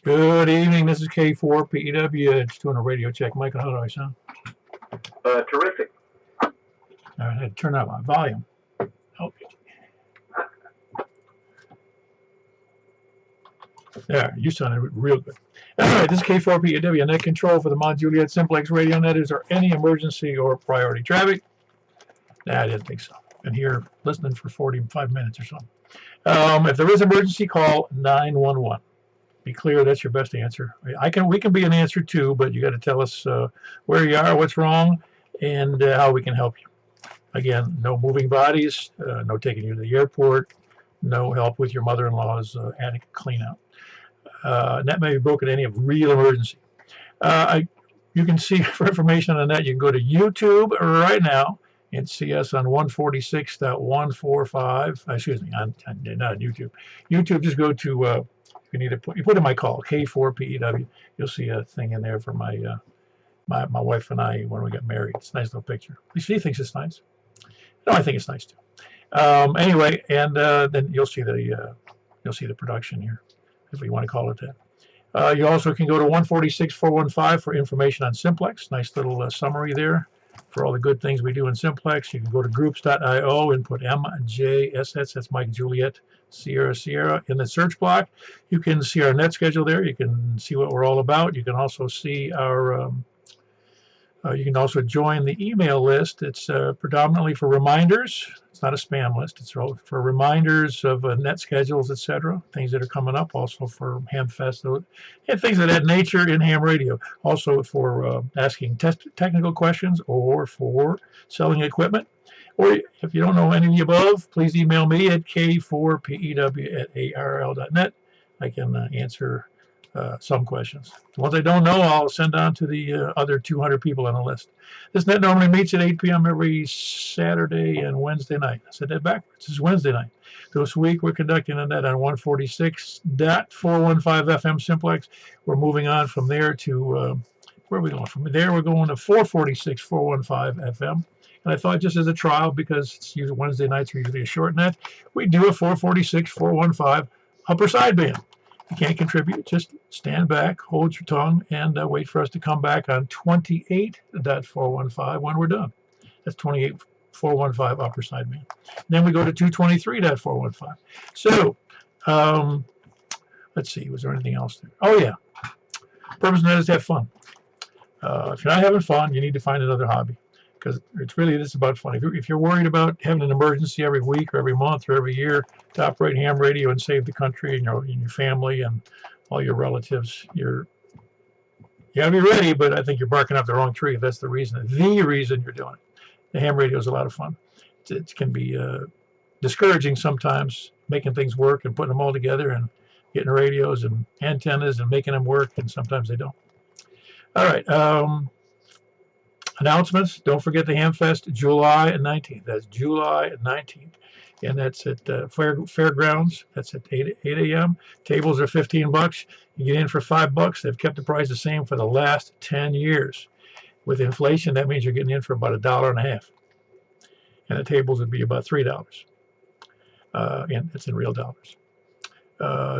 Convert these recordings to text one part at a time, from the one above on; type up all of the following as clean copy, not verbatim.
Good evening. This is K4PEW. Just doing a radio check. Michael, how do I sound? Terrific. All right, I had to turn up my volume. Okay. There, you sounded real good. All right, this is K4PEW. Net control for the Mount Juliet Simplex radio net. Is there any emergency or priority traffic? Nah, I didn't think so. And here, listening for 45 minutes or something. If there is emergency, call 911. Be clear, that's your best answer. We can be an answer too, but you got to tell us where you are, what's wrong, and how we can help you. Again, no moving bodies, no taking you to the airport, no help with your mother-in-law's attic cleanout. Net may be broken any of real emergency. You can see for information on that, you can go to YouTube right now and see us on 146.145. Excuse me, not YouTube. YouTube, just go to. You put in my call K4PEW. You'll see a thing in there for my wife and I when we got married. It's a nice little picture. At least she thinks it's nice. No, I think it's nice too. Anyway, and then you'll see the production here, if you want to call it that. You also can go to 146.415 for information on Simplex. Nice little summary there for all the good things we do in Simplex. You can go to groups.io and put MJSS. That's Mike Juliet Sierra in the search block. You can see our net schedule there. You can see what we're all about. You can also see our you can also join the email list. It's predominantly for reminders. It's not a spam list. It's for reminders of net schedules, etc. Things that are coming up. Also for Hamfest and things of that nature in ham radio. Also for asking technical questions or for selling equipment. Or if you don't know any of the above, please email me at k4pew@arl.net. I can answer some questions. The ones I don't know, I'll send on to the other 200 people on the list. This net normally meets at 8 p.m. every Saturday and Wednesday night. I said that backwards. This is Wednesday night. This week we're conducting a net on 146.415 FM Simplex. We're moving on from there to, where are we going? From there we're going to 446.415 FM. And I thought just as a trial, because it's usually Wednesday nights are usually a short net, we do a 446.415 upper sideband. If you can't contribute, just stand back, hold your tongue, and wait for us to come back on 28.415 when we're done. That's 28.415 upper sideband. Then we go to 223.415. So, let's see, was there anything else there? Oh, yeah. Purpose of net is to have fun. If you're not having fun, you need to find another hobby. Because it's really this is about fun. If you're worried about having an emergency every week or every month or every year to operate ham radio and save the country and your family and all your relatives, you gotta be ready. But I think you're barking up the wrong tree if that's the reason. The reason you're doing it. The ham radio is a lot of fun. It can be discouraging sometimes making things work and putting them all together and getting radios and antennas and making them work, and sometimes they don't. All right. Announcements. Don't forget the Hamfest, July 19th. That's July 19th. And that's at Fairgrounds. That's at 8 a.m. Tables are $15. You get in for $5. They've kept the price the same for the last 10 years. With inflation, that means you're getting in for about $1.50. And the tables would be about $3. And it's in real dollars.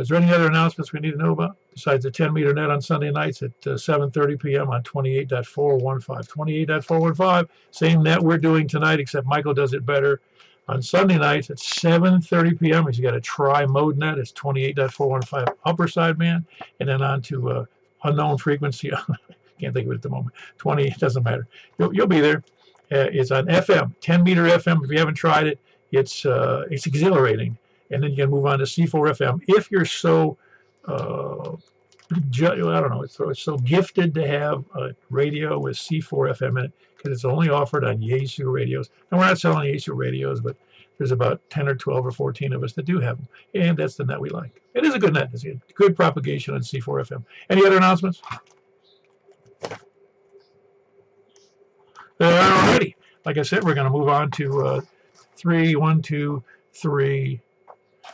Is there any other announcements we need to know about besides the 10-meter net on Sunday nights at 7:30 p.m. on 28.415? 28.415, same net we're doing tonight, except Michael does it better. On Sunday nights at 7:30 p.m. He's got a tri-mode net. It's 28.415 upper sideband, and then on to unknown frequency. Can't think of it at the moment. 20, doesn't matter. You'll be there. It's on FM, 10-meter FM. If you haven't tried it, it's exhilarating. And then you can move on to C4 FM if you're so, I don't know, it's so gifted to have a radio with C4 FM in it, because it's only offered on Yaesu radios. And we're not selling Yaesu radios, but there's about 10 or 12 or 14 of us that do have them. And that's the net we like. It is a good net. It's a good propagation on C4 FM. Any other announcements? Alrighty. Like I said, we're going to move on to 3, 1, 2, 3.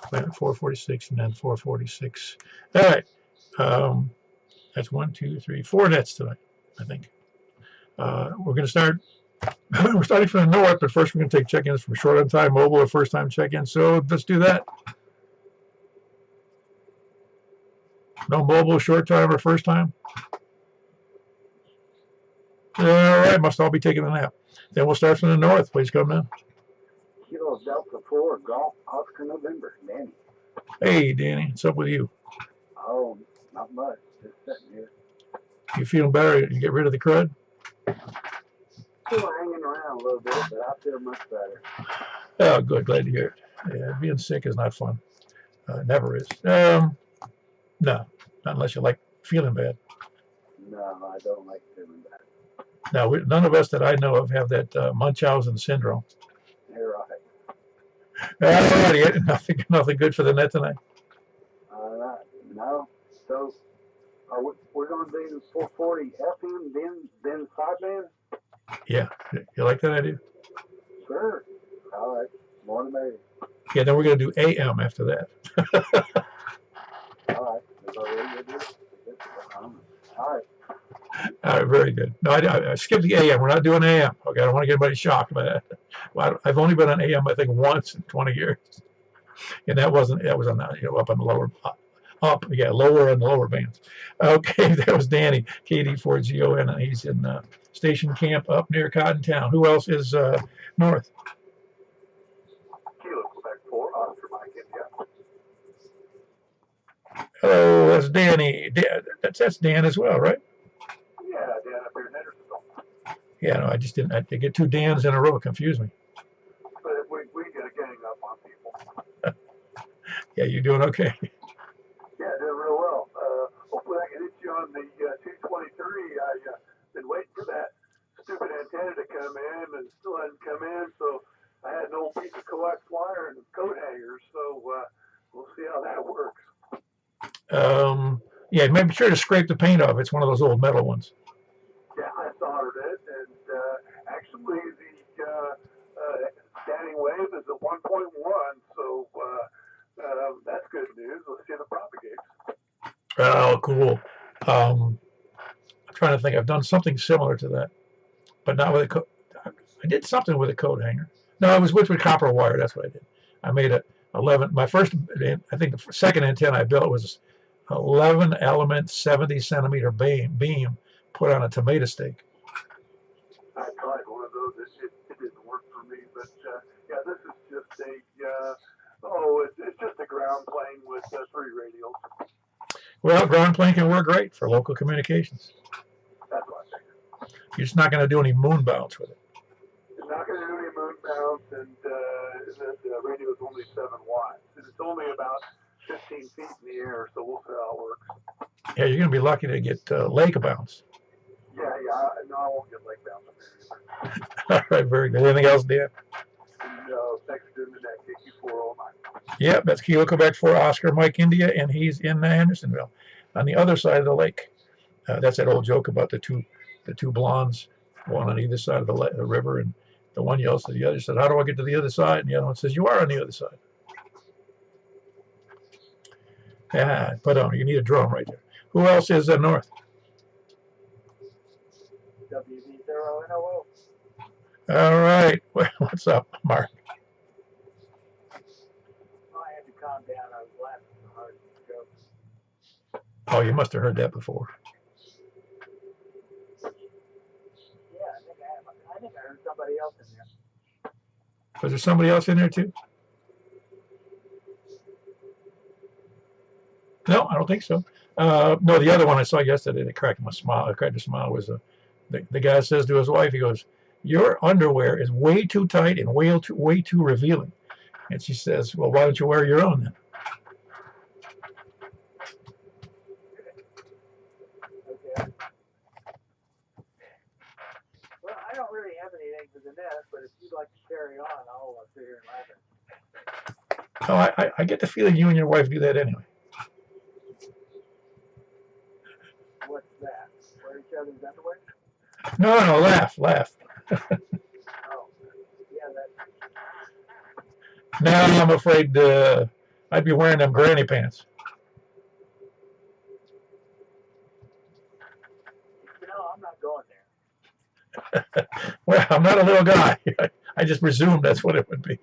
446 and then 446. All right. That's 1, 2, 3, 4 nets tonight, I think. We're going to start. We're starting from the north, but first we're going to take check-ins from short on time, mobile, or first time check-in. So let's do that. No mobile, short time, or first time? All right, must all be taking a nap. Then we'll start from the north. Please come in. Kilo Delta 4, Golf, Oscar November, Danny. Hey, Danny, what's up with you? Oh, not much. Just sitting here. You feeling better? You get rid of the crud? Still hanging around a little bit, but I feel much better. Oh, good. Glad to hear it. Yeah, being sick is not fun. Never is. No, not unless you like feeling bad. No, I don't like feeling bad. Now, none of us that I know of have that Munchausen syndrome. You're right. All right, nothing good for the net tonight. All right. No. So, we're going to do 440 FM, then sideband? Yeah, you like that idea? Sure. All right. More than maybe. Yeah, then we're going to do AM after that. All right. Is that what you do? All right. All right, very good. No, I skipped the AM. We're not doing AM. Okay, I don't want to get anybody shocked by that. Well, I've only been on AM, I think, once in 20 years, and that was on up on the lower lower and lower bands. Okay, that was Danny, KD4GON, and he's in station camp up near Cotton Town. Who else is north? Kilo Quebec 4, Oscar Mike India. Hello, that's Danny. That's Dan as well, right? Yeah, Dan up here in Hendersonville. Yeah, no, I just didn't. I get two Dans in a row. It confused me. But we get a gang up on people. Yeah, you're doing okay. Yeah, doing real well. Hopefully I can hit you on the 223. I've been waiting for that stupid antenna to come in, and it still hasn't come in. So I had an old piece of coax wire and coat hangers. So we'll see how that works. Yeah, make sure to scrape the paint off. It's one of those old metal ones. Yeah, I soldered it, and actually the standing wave is at 1.1, so that's good news. Let's see if it propagates. Oh, cool. I'm trying to think. I've done something similar to that, but not with a coat. I did something with a coat hanger. No, it was with copper wire. That's what I did. I made a 11. My first, I think the second antenna I built was 11 element 70 centimeter beam put on a tomato stake. I tried one of those. It didn't work for me, but yeah, this is just it's just a ground plane with 3 radials. Well, ground plane can work great for local communications. That's what I figured. You're just not going to do any moon bounce with it. It's not going to do any moon bounce, and the radio is only 7 watts, and it's only about 15 feet in the air, so we'll see how it works. Yeah, you're going to be lucky to get lake bounce. Yeah, no, I won't get lake bounce up there either. All right, very good. Anything else, Dan? No, thanks for doing the net, KQ409. Yep, that's Kilo Quebec 4, Oscar Mike India, and he's in Hendersonville, on the other side of the lake. That's that old joke about the two blondes, one on either side of the river, and the one yells to the other, says, "How do I get to the other side?" And the other one says, "You are on the other side." Yeah, but you need a drum right there. Who else is north? WV0NOO. All right. Well, what's up, Mark? I had to calm down. I was laughing so hard at the joke. Oh, you must have heard that before. Yeah, I think I heard somebody else in there. Was there somebody else in there too? No, I don't think so. No, the other one I saw yesterday that cracked a smile was the guy says to his wife, he goes, "Your underwear is way too tight and way too revealing." And she says, "Well, why don't you wear your own then?" Okay. Well, I don't really have anything for the net, but if you'd like to carry on, I'll sit here and laugh at it. Oh, I get the feeling you and your wife do that anyway. What's that? Wear each other's underwear? No, laugh. Oh, yeah, Now I'm afraid I'd be wearing them granny pants. I'm not going there. Well, I'm not a little guy. I just presumed that's what it would be.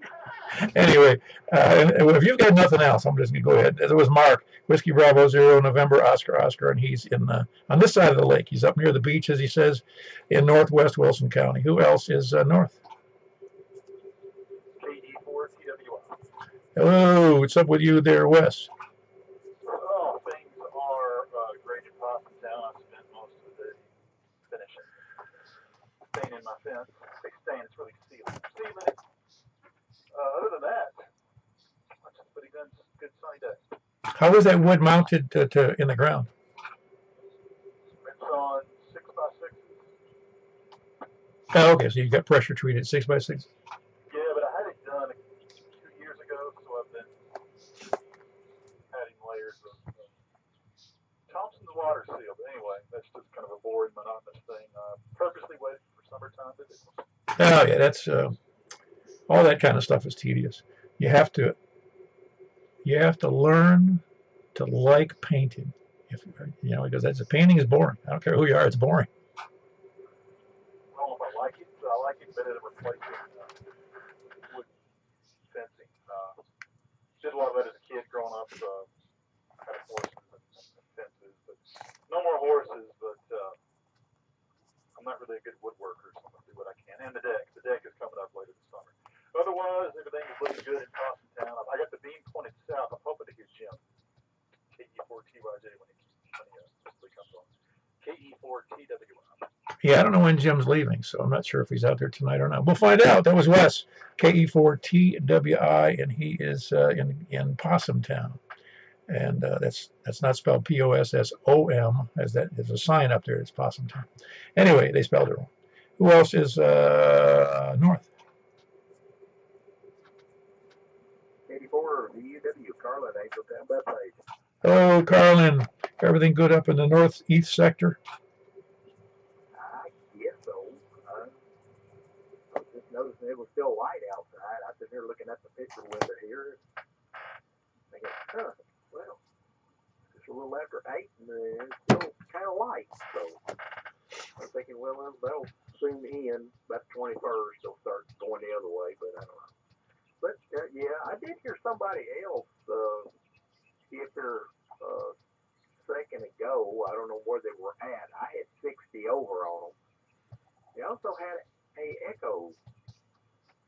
Anyway, and if you've got nothing else, I'm just going to go ahead. There was Mark, Whiskey Bravo Zero, November, Oscar, Oscar, and he's on this side of the lake. He's up near the beach, as he says, in northwest Wilson County. Who else is north? KE4TWI. Hello, what's up with you there, Wes? Oh, things are great in Possumtown. I spent most of the day finishing, staining my fence. I say stain, it's really sealing. Sealing it. Other than that, it's a pretty good sunny day. How is that wood mounted to in the ground? It's on 6x6. Oh, okay, so you got pressure treated 6x6. Yeah, but I had it done 2 years ago, so I've been adding layers of Thompson's water seal. But anyway, that's just kind of a boring, monotonous thing. Purposely waited for summertime to do it. Oh yeah, that's all that kind of stuff is tedious. You have to learn to like painting. If because that's painting is boring. I don't care who you are, it's boring. I don't know if I like it, but I like it better than replacing wood fencing. Did a lot of that as a kid growing up. Had horses and fences, but no more horses. But I'm not really a good woodworker, so I'm gonna do what I can. And the deck is coming up later this summer. Otherwise, everything is looking good in Possumtown. I got the beam pointed south. I'm hoping to get Jim. KE4TYJ when he comes on. KE4TWI. Yeah, I don't know when Jim's leaving, so I'm not sure if he's out there tonight or not. We'll find out. That was Wes, KE4TWI, and he is in Possumtown. And that's not spelled POSSOM, as that there's a sign up there. It's Possumtown. Anyway, they spelled it wrong. Who else is north? 84 VUW, Carlin, Angeltown, Bethpage. Oh, Carlin, everything good up in the northeast sector? I guess so. I was just noticing it was still light outside. I was sitting here looking at the picture window here. Thinking, well, it's a little after 8 and it's still kind of light. So I'm thinking, well, they'll soon end. About the 21st, they'll start going the other way, but I don't know. But yeah, I did hear somebody else hit their second ago. I don't know where they were at. I had 60 over on them. They also had a echo,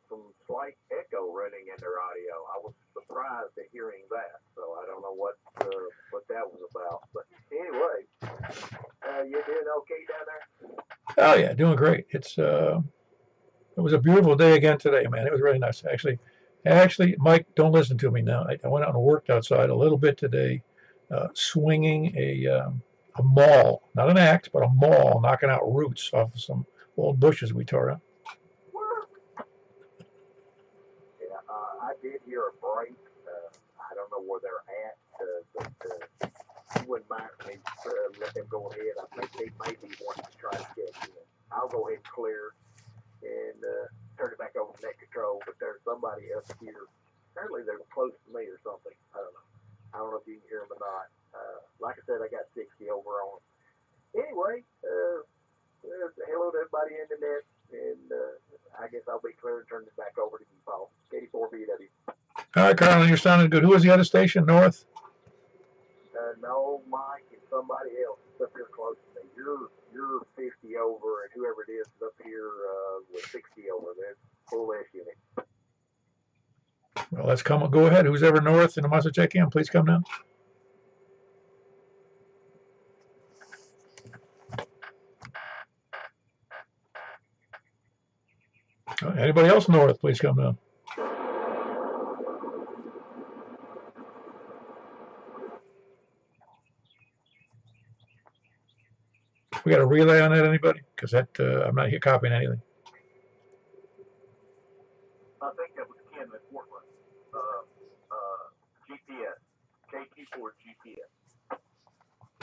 some slight echo running in their audio. I was surprised at hearing that, so I don't know what that was about. But anyway, you doing okay down there? Oh yeah, doing great. It was a beautiful day again today, man. It was really nice. Actually, Mike, don't listen to me now. I went out and worked outside a little bit today, swinging a maul, not an axe, but a maul, knocking out roots off of some old bushes we tore out. Yeah, I did hear a break. I don't know where they're at, but you wouldn't mind me let them go ahead. I think they may be wanting to try to catch you. I'll go ahead and clear and turn it back over to net control, but there's somebody up here. Apparently they're close to me or something. I don't know. I don't know if you can hear them or not. Like I said, I got 60 over on them. Anyway, hello to everybody in the net, and I guess I'll be clear and turn it back over to you, Paul. 84BW. All right, Carlin, you're sounding good. Who was the other station, north? No, Mike and somebody else is up here close to me. You're 50 over, and whoever it is up here with 60 over. They're bullish in it. Well, let's come. Go ahead. Who's ever north and wants to check in, please come down. Anybody else north, please come down. We got a relay on that, anybody? Because that I'm not here copying anything. I think that was Ken at Portland. GPS. KT4 GPS.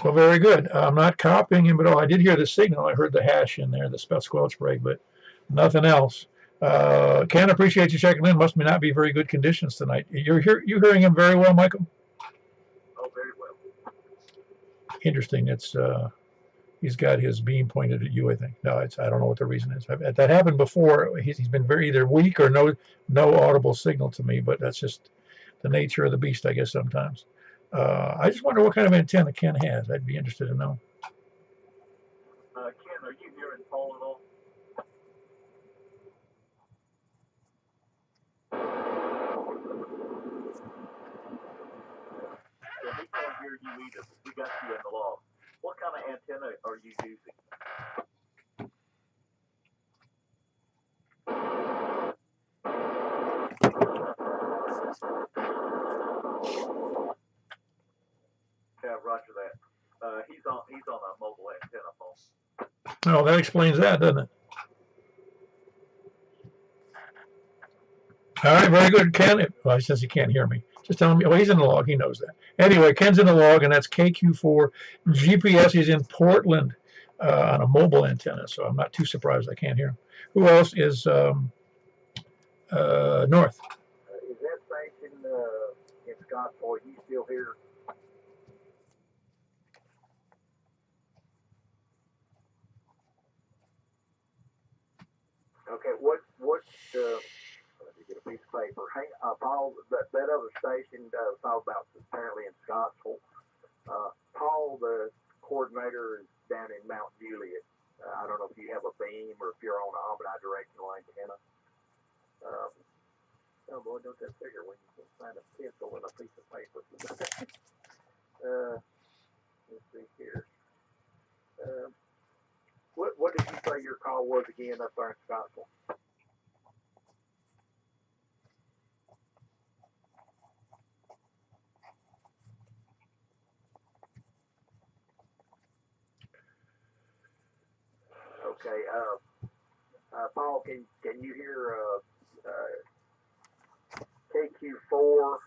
Well, very good. I'm not copying him at all. I did hear the signal. I heard the hash in there, the squelch break, but nothing else. Ken, appreciate you checking in. Must not be very good conditions tonight. You hearing him very well, Michael? Oh, very well. Interesting. It's he's got his beam pointed at you. I think. No, I don't know what the reason is. That happened before. He's been very either weak or no audible signal to me. But that's just the nature of the beast, I guess. Sometimes. I just wonder what kind of antenna Ken has. I'd be interested to know. Ken, are you hearing Paul at all? Yeah, he can't hear you either. We got you in the log. What kind of antenna are you using? Yeah, roger that. He's on a mobile antenna phone. Oh, that explains that, doesn't it? All right, very good, Ken. Well, he says he can't hear me. Just tell him. Well, he's in the log. He knows that. Anyway, Ken's in the log, and that's KQ4 GPS. He's in Portland on a mobile antenna, so I'm not too surprised I can't hear him. Who else is north? Is that station in Scottsville? You still here? Okay, what let me get a piece of paper. Hang, Paul, that other station was all about apparently in Scottsville. Paul, the coordinator, is down in Mount Juliet. I don't know if you have a beam or if you're on an omnidirectional antenna. Oh boy, don't that figure when you can find a pencil and a piece of paper. Let's see here. What did you say your call was again up there in Scottsville? Okay, Paul, can you hear KQ4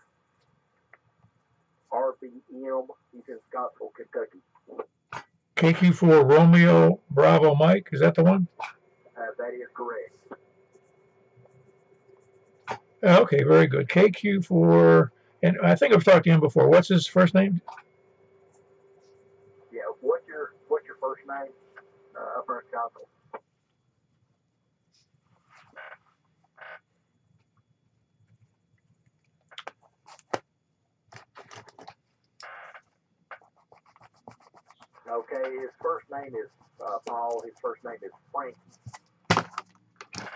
RBM? He's in Scottsville, Kentucky. KQ4 Romeo Bravo Mike. Is that the one? That is correct. Okay, very good. KQ4, and I think I've talked to him before. What's his first name? Yeah, what's your first name up there in Scottsville? Okay, his first name is Paul. His first name is Frank.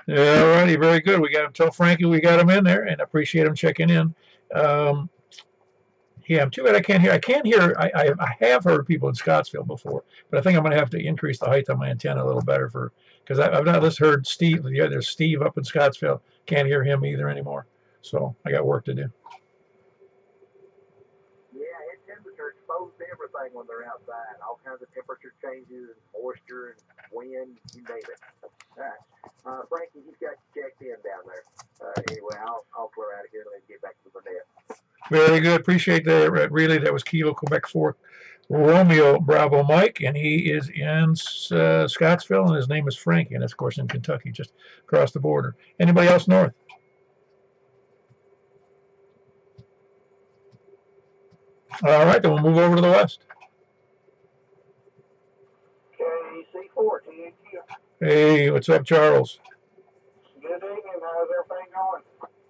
Yeah, all righty, very good. We got him. Tell Frankie we got him in there, and appreciate him checking in. Yeah, I'm too bad I can't hear. I can't hear. I have heard people in Scottsville before, but I think I'm going to have to increase the height of my antenna a little better because I've not just heard Steve. There's Steve up in Scottsville. Can't hear him either anymore. So I got work to do. Yeah, temperature exposed to everything when they're outside. All kinds of temperature changes, moisture, and wind, you name it. All right. Frankie, he's got you checked in down there. Anyway, I'll clear out of here and then get back to the net. Very good. Appreciate that. Really, that was Kilo Quebec 4 Romeo Bravo Mike, and he is in Scottsville, and his name is Frankie, and that's, of course, in Kentucky, just across the border. Anybody else north? All right, then we'll move over to the west. KC4, THQ. Hey, what's up, Charles? Good evening. How's everything going?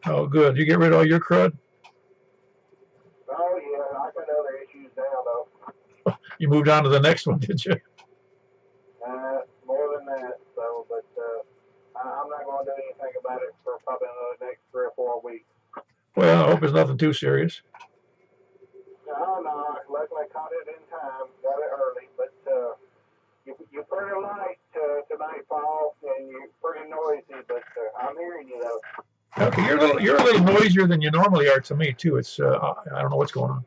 Oh, good. You get rid of all your crud? Oh, yeah. I got other issues now, though. You moved on to the next one, did you? More than that, so, but I'm not going to do anything about it for probably another next 3 or 4 weeks. Well, I hope it's nothing too serious. No, luckily I caught it in time, got it early, but you're pretty light tonight, Paul, and you're pretty noisy, but I'm hearing you, though. Okay, you're a little noisier than you normally are to me, too. It's I don't know what's going on.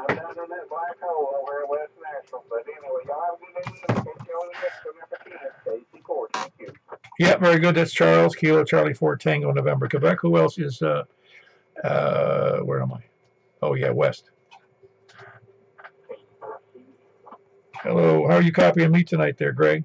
I'm down in that black hole over at West Nashville, but anyway, y'all have a good evening. Catch you on the next one if I can. KC4, thank you. Yeah, very good. That's Charles, Kilo, Charlie 4, Tango, November, Quebec. Who else is, where am I? Oh, yeah, west. Hello, how are you copying me tonight there, Greg?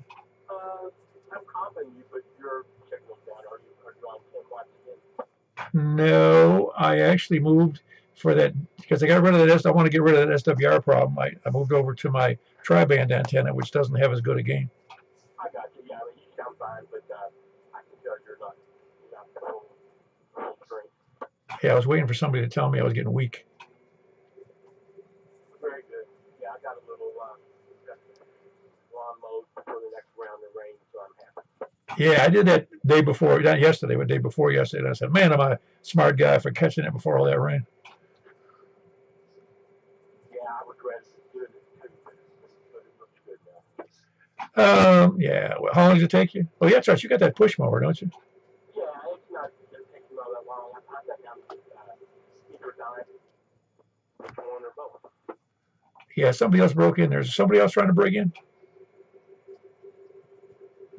I'm copying you, but your signal's down. Are you on Simplexton? No, I actually moved for that, because I got rid of that. I want to get rid of that SWR problem. I moved over to my tri-band antenna, which doesn't have as good a gain. I got you. Yeah, I mean, you sound fine, but I can tell you're not full strength. Yeah, I was waiting for somebody to tell me I was getting weak. Very good. Yeah, I got a little lawn mowed for the next round of rain, so I'm happy. Yeah, I did that day before, not yesterday, but day before yesterday. And I said, man, am I a smart guy for catching it before all that rain. Yeah, I regret doing it too, but it looks good now. Yeah. Well, how long does it take you? Oh, yeah, that's right. You got that push mower, don't you? Yeah, it's not going to take you all that long. I think I'm either dying or one or both. Yeah, somebody else broke in. There's somebody else trying to break in.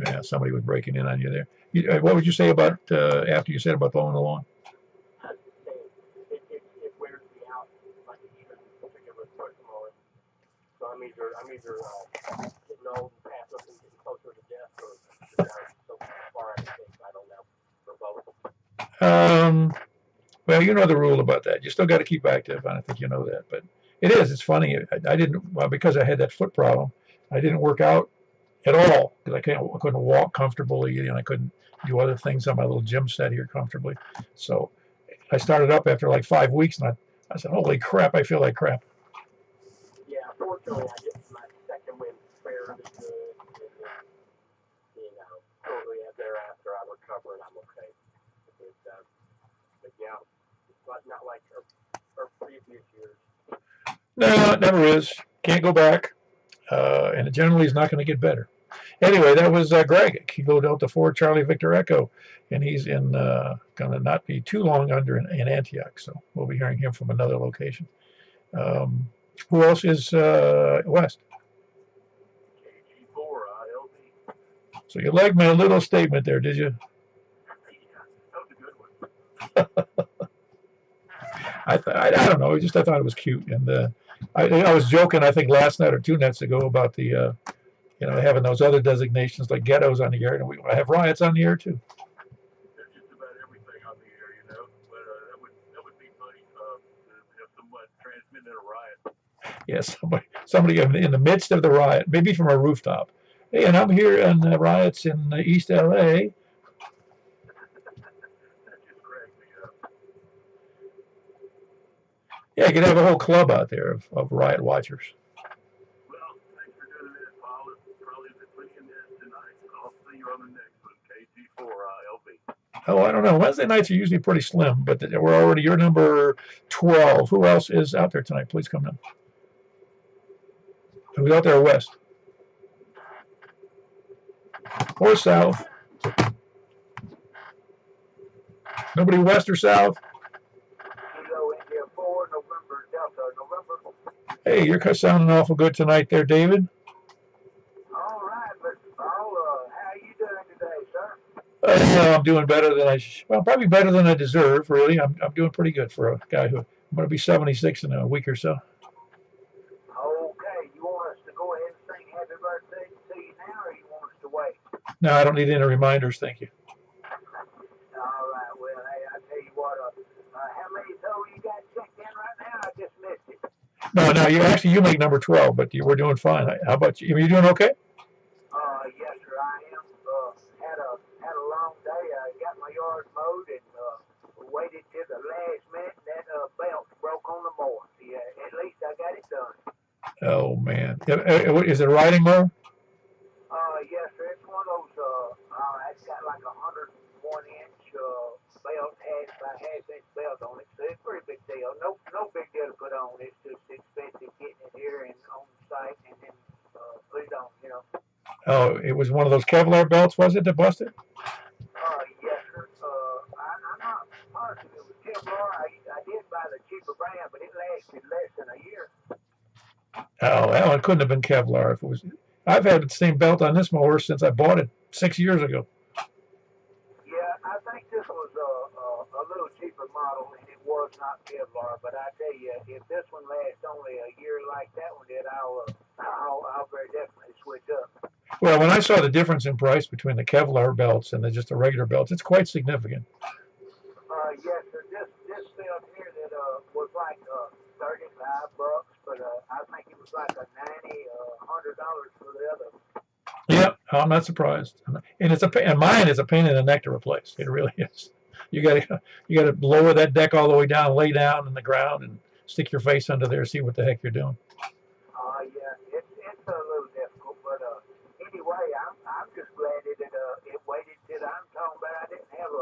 Yeah, somebody was breaking in on you there. What would you say about after you said about mowing the lawn? I'd say it wears me out like it should, particularly with push mowing. So I'm either getting old and passed up and getting closer to death, or so far I think I don't know, or both. Well, you know the rule about that. You still got to keep active. I don't think you know that, but it is. It's funny. I didn't, well, because I had that foot problem, I didn't work out at all because I couldn't walk comfortably, and I couldn't do other things on my little gym set here comfortably. So I started up after like 5 weeks, and I said, holy crap, I feel like crap. Yeah, fortunately, I get my second win fairly good, and shortly thereafter I recover and I'm okay. But yeah, it's not like our previous years. No, it never is. Can't go back, and it generally is not going to get better. Anyway, that was Greg, Kilo Delta 4 Charlie Victor Echo, and he's in going to not be too long under in Antioch, so we'll be hearing him from another location. Who else is west? KG4 LB. So you liked my little statement there, did you? Yeah, that was a good one. I don't know. I thought it was cute, and I was joking. I think last night or 2 nights ago about the having those other designations like ghettos on the air, and we have riots on the air too. There's just about everything on the air, But that would be funny to have someone transmitting a riot. Yes, somebody in the midst of the riot, maybe from a rooftop. Hey, and I'm here in the riots in East LA. That just cracked me up. Yeah, you could have a whole club out there of riot watchers. Well, thanks for doing this, Paul. It's probably the cleaning this tonight. I'll see you on the next one, KG4 LB. Oh, I don't know. Wednesday nights are usually pretty slim, but we're already, you're number 12. Who else is out there tonight? Please come down. Who's out there west? Or south? Nobody west or south? Kilo India 4, November Delta, November. Hey, you're sounding awful good tonight there, David. All right, Mr. Paul, how are you doing today, sir? I'm doing better than probably better than I deserve, really. I'm doing pretty good for a guy who, I'm going to be 76 in a week or so. Okay, you want us to go ahead and sing happy birthday to you now, or you want us to wait? No, I don't need any reminders, thank you. All right, well, hey, I tell you what, how many total you got checked in right now? I just missed it. No, you make number 12, but we're doing fine. How about you? Are you doing okay? Yes, sir, I am. Had a long day. I got my yard mowed and waited till the last minute, and that belt broke on the mower. Yeah, at least I got it done. Oh, man. Is it a riding mower? Yes, sir. It's one of those. It's got like 101-inch belt, half-inch belt on it. So it's a pretty big deal. No big deal to put on. It's just expensive getting it here and on site and then put it on. Oh, it was one of those Kevlar belts, was it, that busted? Yes, sir. I'm not positive it was Kevlar. I did buy the cheaper brand, but it lasted less than a year. Oh, well, it couldn't have been Kevlar if it was. I've had the same belt on this mower since I bought it 6 years ago. Yeah, I think this was a little cheaper model, and it was not Kevlar. But I tell you, if this one lasts only a year like that one did, I'll very definitely switch up. Well, when I saw the difference in price between the Kevlar belts and just the regular belts, it's quite significant. Yes, sir. This belt here that was like I'm not surprised. And it's and mine is a pain in the neck to replace. It really is. You gotta lower that deck all the way down, lay down in the ground, and stick your face under there, see what the heck you're doing. Yeah, it's a little difficult, but anyway, I'm just glad it waited till I'm talking about. I didn't have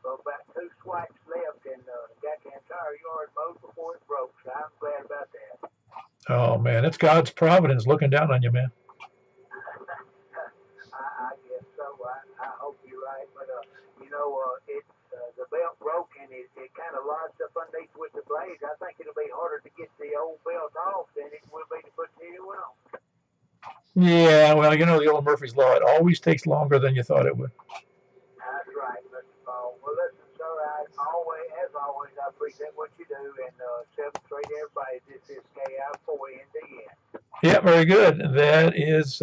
about 2 swipes left and got the entire yard mowed before it broke. So I'm glad about that. Oh man, it's God's providence looking down on you, man. I guess so. I hope you're right, but it's the belt broke and it kind of lodged up underneath with the blades. I think it'll be harder to get the old belt off than it will be to put the new one on. Yeah, well, you know the old Murphy's Law. It always takes longer than you thought it would. That's right, Mr. Paul. Well, listen, sir, as always, I appreciate what you do, and 7-3 to everybody. This is KI4NDN. Yeah, very good. That is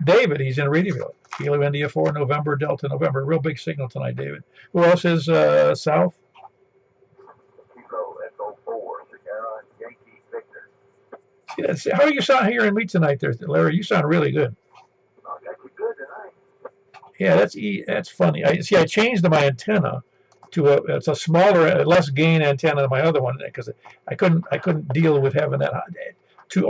David. He's in Reedyville. Kilo India 4, November, Delta, November. Real big signal tonight, David. Who else is south? Kilo Echo 4, Sierra Yankee Victor. Yes. How are you sound hearing me tonight there, Larry? You sound really good. I got you good tonight. Yeah, that's funny. I changed my antenna to it's a smaller, less gain antenna than my other one because I couldn't deal with having that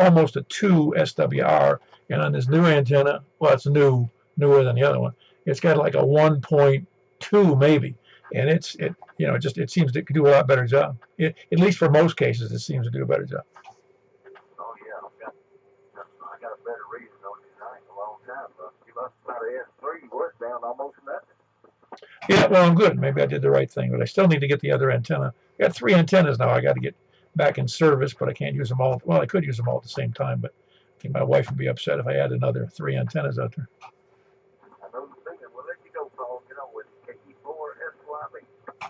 almost a 2 SWR, and on this new antenna, well, it's newer than the other one. It's got like a 1.2 maybe, and it seems to do a lot better job. At least for most cases, it seems to do a better job. Oh yeah, I got a better reason on it tonight in a long time. You must have about S3 was down almost nothing. Yeah, well, I'm good. Maybe I did the right thing, but I still need to get the other antenna. I got 3 antennas now. I got to get back in service, but I can't use them all. Well, I could use them all at the same time, but I think my wife would be upset if I had another 3 antennas out there. I know the thing. We'll let you go, Paul. Get on with it. KE4SYB.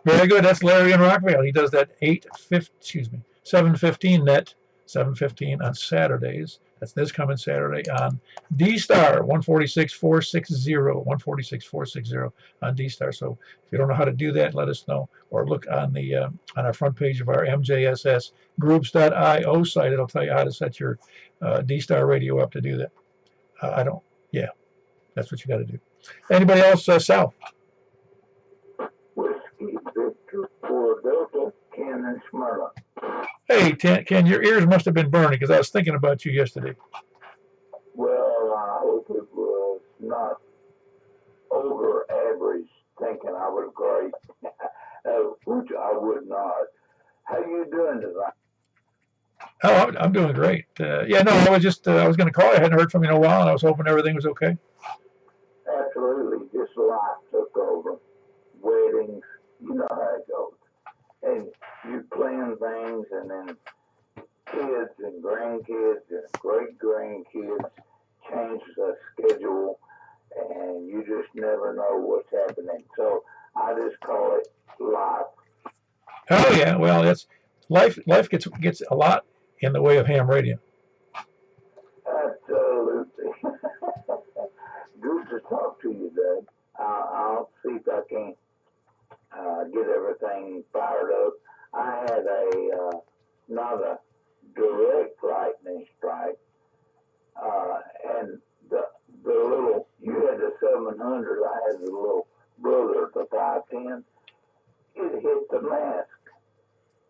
Very good. That's Larry in Rockville. He does that 7:15 net, 7:15 on Saturdays. That's this coming Saturday on D-Star 146,460 on D-Star. So if you don't know how to do that, let us know, or look on the on our front page of our MJSS groups.io site. It'll tell you how to set your D-Star radio up to do that. Yeah, that's what you got to do. Anybody else south? Whiskey Victor 4 Delta, Ken and Smyrna. Hey, Ken, your ears must have been burning because I was thinking about you yesterday. Well, I hope it was not over average thinking I was great, which I would not. How you doing tonight? Oh, I'm doing great. Yeah, no, I was going to call you. I hadn't heard from you in a while, and I was hoping everything was okay. Absolutely. Just life took over. Weddings, you know how it goes. And you plan things, and then kids and grandkids and great-grandkids change the schedule, and you just never know what's happening. So I just call it life. Oh yeah, well, it's life. Life gets a lot in the way of ham radio. Absolutely. Good to talk to you, Doug. I'll see if I can get everything fired up. I had not a direct lightning strike, and the little, you had the 700, I had the little brother, the 510. It hit the mask,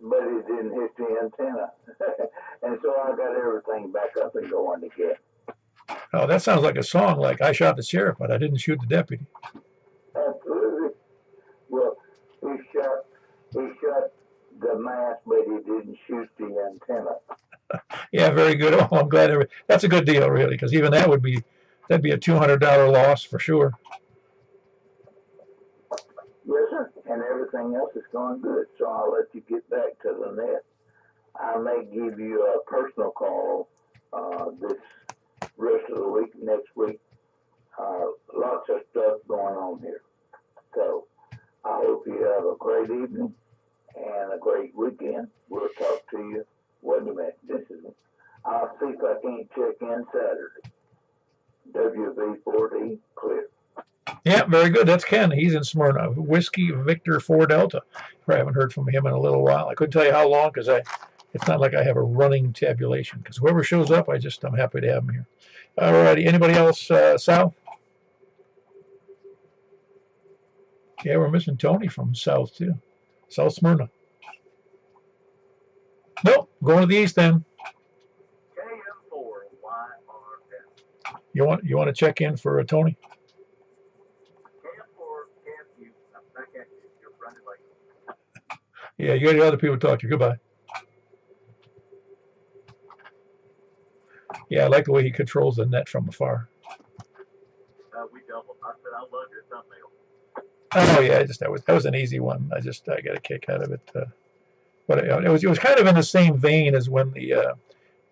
but it didn't hit the antenna. And so I got everything back up and going again. Oh, that sounds like a song, like I shot the sheriff, but I didn't shoot the deputy. Absolutely. Well, he shot the mask, but he didn't shoot the antenna. Yeah, very good. Oh, I'm glad. That's a good deal, really, because even that'd be a $200 loss for sure. Yes, sir. And everything else is going good. So I'll let you get back to the net. I may give you a personal call this rest of the week, next week. Lots of stuff going on here. So I hope you have a great evening and a great weekend. We'll talk to you. Wait a minute. I'll see if I can't check in Saturday. WV4D clear. Yeah, very good. That's Ken. He's in Smyrna. Whiskey Victor 4 Delta. I haven't heard from him in a little while. I couldn't tell you how long because it's not like I have a running tabulation. Because whoever shows up, I'm happy to have him here. All righty. Anybody else south? Yeah, we're missing Tony from South too. South Smyrna. Nope, going to the east then. KM4YRF. You want to check in for Tony? KM4, KMU. I'm back at you. You're running late. Yeah, you got other people to talk to. Goodbye. Yeah, I like the way he controls the net from afar. We doubled. I said I love your thumbnail. Oh yeah, that was an easy one. I got a kick out of it. But it was kind of in the same vein as when the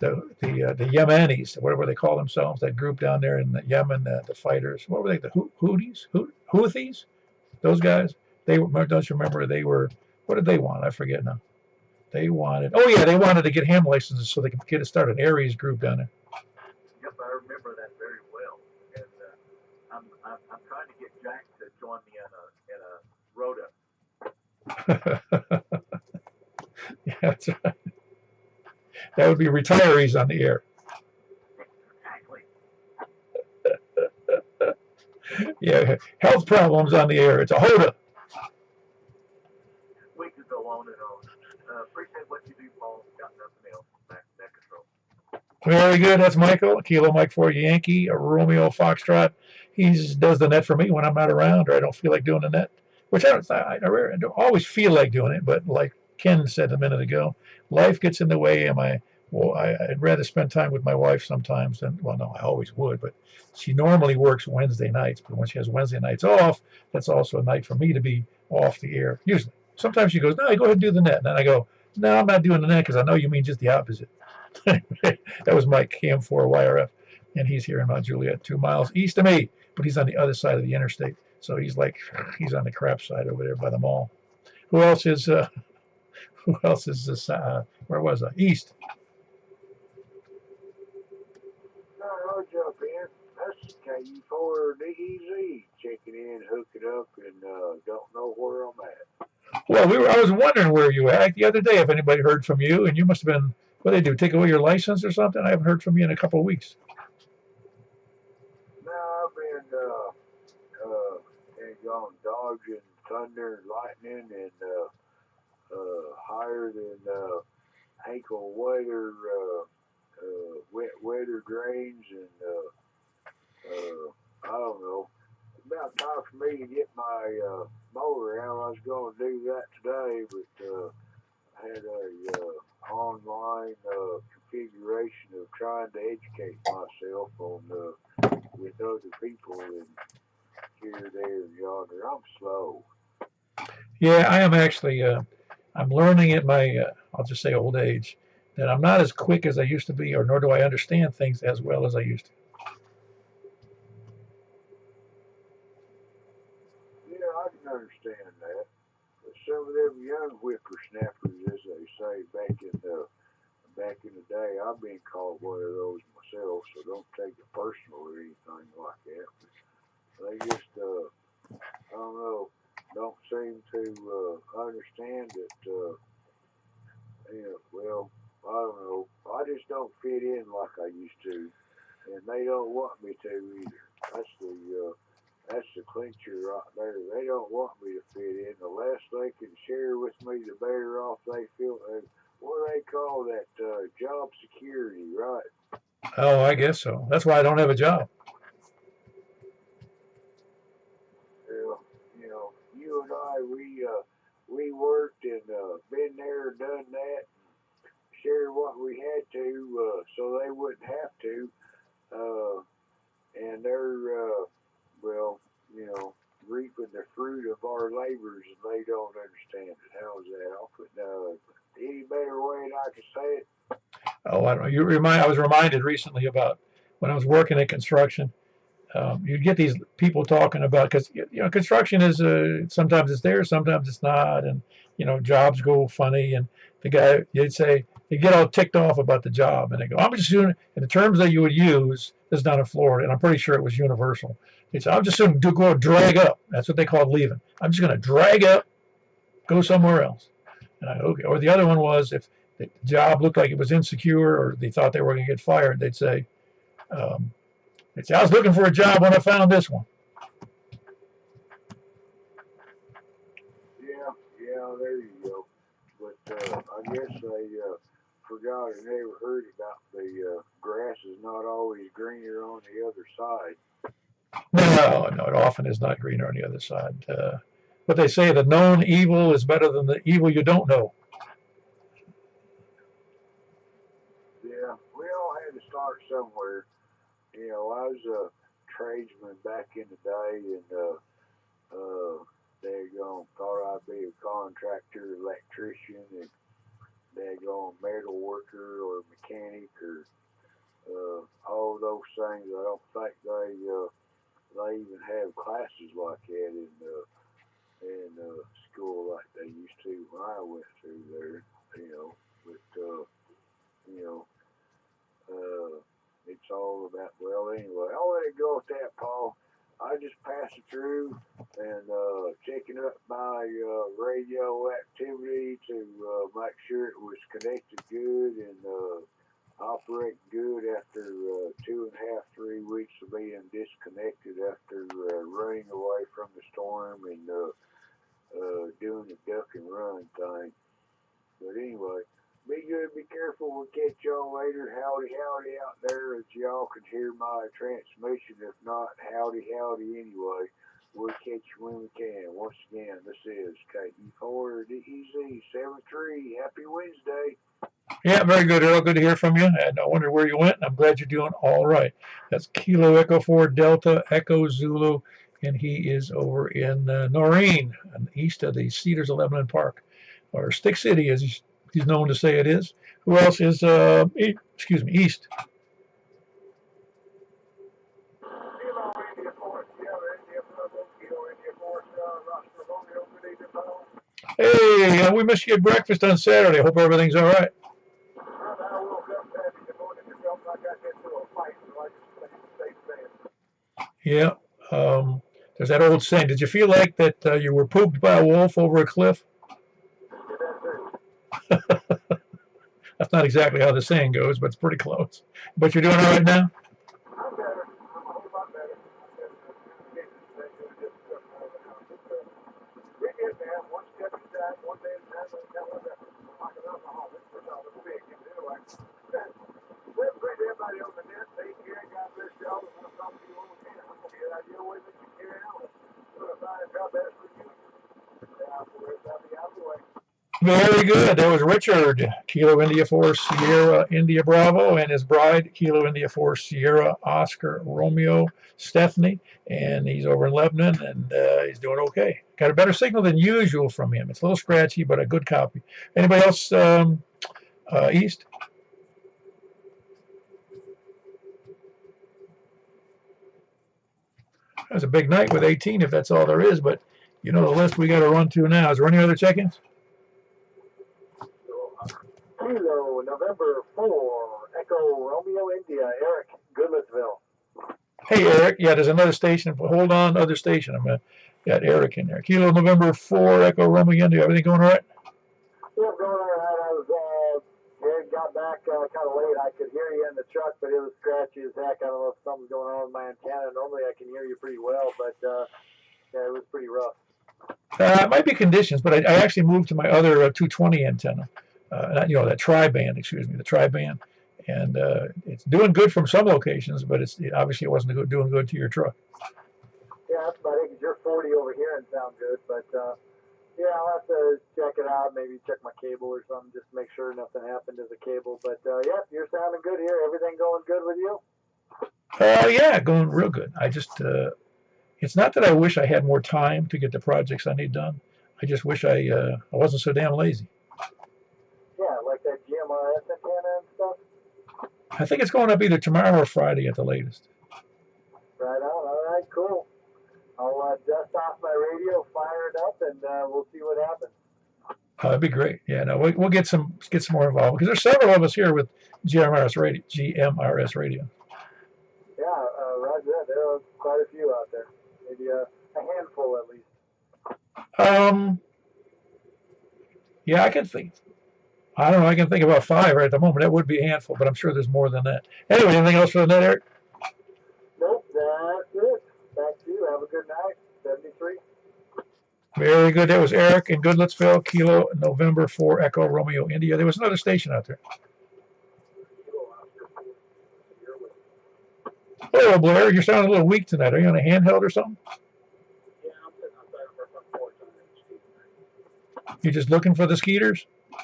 Yemenis, whatever they call themselves, that group down there in Yemen, the fighters. What were they? The Houthis? Those guys. They were. Don't you remember? They were. What did they want? I forget now. They wanted. Oh yeah, they wanted to get ham licenses so they could start an Aries group down there. Yep, I remember that very well. And I'm trying to get Jack to join me in a rota. Yeah, that's right. That would be retirees on the air. Exactly. Yeah, health problems on the air. It's a hoda. We could go on and on. Appreciate what you do, Paul. Got nothing else. Back control. Very good. That's Michael. Kilo Mike 4 Yankee, a Romeo Foxtrot. He does the net for me when I'm not around or I don't feel like doing the net, which I don't always feel like doing it, but like Ken said a minute ago, life gets in the way. I'd rather spend time with my wife sometimes than, well, no, I always would, but she normally works Wednesday nights. But when she has Wednesday nights off, that's also a night for me to be off the air, usually. Sometimes she goes, no, go ahead and do the net. And then I go, no, I'm not doing the net because I know you mean just the opposite. That was Mike KM4YRF, and he's here in Mount Juliet, 2 miles east of me, but he's on the other side of the interstate. So he's on the crap side over there by the mall. Who else is this? Where was I? East. I'll jump in. That's KU4DEZ checking in, hooking up, and don't know where I'm at. Well, I was wondering where you were at the other day. If anybody heard from you, and you must have been. What they do? Take away your license or something? I haven't heard from you in a couple of weeks. No, I've been gone dodging thunder and lightning and higher than ankle weather, weather drains, and I don't know. It's about time for me to get my mower out. I was going to do that today, but I had a online configuration of trying to educate myself on with other people and here, there, and yonder. I'm slow. Yeah, I am actually. I'm learning at my, I'll just say old age, that I'm not as quick as I used to be, or nor do I understand things as well as I used to. Yeah, I can understand that. But some of them young whippersnappers, as they say, back in the day, I've been called one of those myself, so don't take it personal or anything like that. But they just, I don't know, don't seem to understand that, well, I don't know. I just don't fit in like I used to, and they don't want me to either. That's the clincher right there. They don't want me to fit in. The less they can share with me, the better off they feel. What do they call that? Job security, right? Oh, I guess so. That's why I don't have a job. Well, you and I, we worked and been there, done that, shared what we had to, so they wouldn't have to. And they're, well, reaping the fruit of our labors, and they don't understand it. How's that? I'll put any better way than I can say it. Oh, I don't know. I was reminded recently about when I was working in construction. You'd get these people talking about, because construction is sometimes it's there, sometimes it's not, and jobs go funny, and the guy, they get all ticked off about the job, and they go, I'm just doing, in the terms that you would use, this is down in Florida, and I'm pretty sure it was universal. They said, I'm just going to go drag up. That's what they called leaving. I'm just going to drag up, go somewhere else. And okay. Or the other one was, if the job looked like it was insecure, or they thought they were going to get fired, they'd say, I was looking for a job when I found this one. there you go. But I guess they forgot or never heard about the grass is not always greener on the other side. No, it often is not greener on the other side. But they say the known evil is better than the evil you don't know. Yeah, we all had to start somewhere. You know, I was a tradesman back in the day, and daggone thought I'd be a contractor, electrician, and daggone metal worker or mechanic or all those things. I don't think they even have classes like that in school like they used to when I went through there. You know, but you know, it's all about, well, anyway, I'll let it go at that, Paul. I just passed it through and checking up my radio activity to make sure it was connected good and operate good after 2.5, 3 weeks of being disconnected after running away from the storm and doing the duck and run thing. But anyway, be good, be careful. We'll catch y'all later. Howdy, howdy out there as y'all can hear my transmission. If not, howdy, howdy anyway. We'll catch you when we can. Once again, this is KE4 DEZ73. Happy Wednesday. Yeah, very good, Earl. Good to hear from you. And I wondered where you went, and I'm glad you're doing all right. That's Kilo Echo 4 Delta Echo Zulu, and he is over in Noreen, east of the Cedars of Lebanon Park, or Stick City, as he's known to say it is. Who else is, east? Hey, we missed you at breakfast on Saturday. Hope everything's all right. Yeah. There's that old saying. Did you feel like that you were pooped by a wolf over a cliff? That's not exactly how the saying goes, but it's pretty close. But you're doing all right now? I'm better. I'm a whole lot better. It is, man. One step at a time, one day at a time. Like an alcoholic, for all the big, you know. Like, well, great everybody on the net. Take care. God bless y'all. And we'll talk to you when we can. I'm going to get out of your way that you carry on. Put a fine job best for you. I'll be out of the way. Very good. That was Richard, Kilo India 4 Sierra India Bravo, and his bride, Kilo India 4 Sierra Oscar Romeo Stephanie. And he's over in Lebanon, and he's doing okay. Got a better signal than usual from him. It's a little scratchy, but a good copy. Anybody else east? That was a big night with 18, if that's all there is, but you know the list we got to run to now. Is there any other check-ins? Kilo November 4 Echo Romeo India, Eric, Goodlettsville. Hey, Eric. Yeah, there's another station. Hold on, other station. I'm going to get Eric in there. Kilo November 4 Echo Romeo India. Everything going all right? Yeah, going all right. I was, Eric got back kind of late. I could hear you in the truck, but it was scratchy as heck. I don't know if something's going on with my antenna. Normally I can hear you pretty well, but yeah, it was pretty rough. It might be conditions, but I actually moved to my other 220 antenna. That tri-band, the tri-band. And it's doing good from some locations, but obviously it wasn't doing good to your truck. Yeah, that's about it, because you're 40 over here and sound good. But, yeah, I'll have to check it out, maybe check my cable or something, just to make sure nothing happened to the cable. But, yeah, you're sounding good here. Everything going good with you? Yeah, going real good. I just, it's not that I wish I had more time to get the projects I need done. I just wish I wasn't so damn lazy. Yeah, like that GMRS antenna and stuff? I think it's going up either tomorrow or Friday at the latest. Right on. All right, cool. I'll dust off my radio, fire it up, and we'll see what happens. That'd be great. Yeah, no, we'll get some more involved because there's several of us here with GMRS radio. Yeah, Roger that. There are quite a few out there. Maybe a handful at least. Yeah, I can think. I don't know. I can think about 5 right at the moment. That would be a handful, but I'm sure there's more than that. Anyway, anything else for the net, Eric? Nope, that's it. Thank you. Have a good night. 73. Very good. That was Eric in Goodlettsville, Kilo, November 4, Echo, Romeo, India. There was another station out there. Oh, Blair, you're sounding a little weak tonight. Are you on a handheld or something? Yeah, I'm sitting outside of our front porch on the street. You're just looking for the skeeters? I'm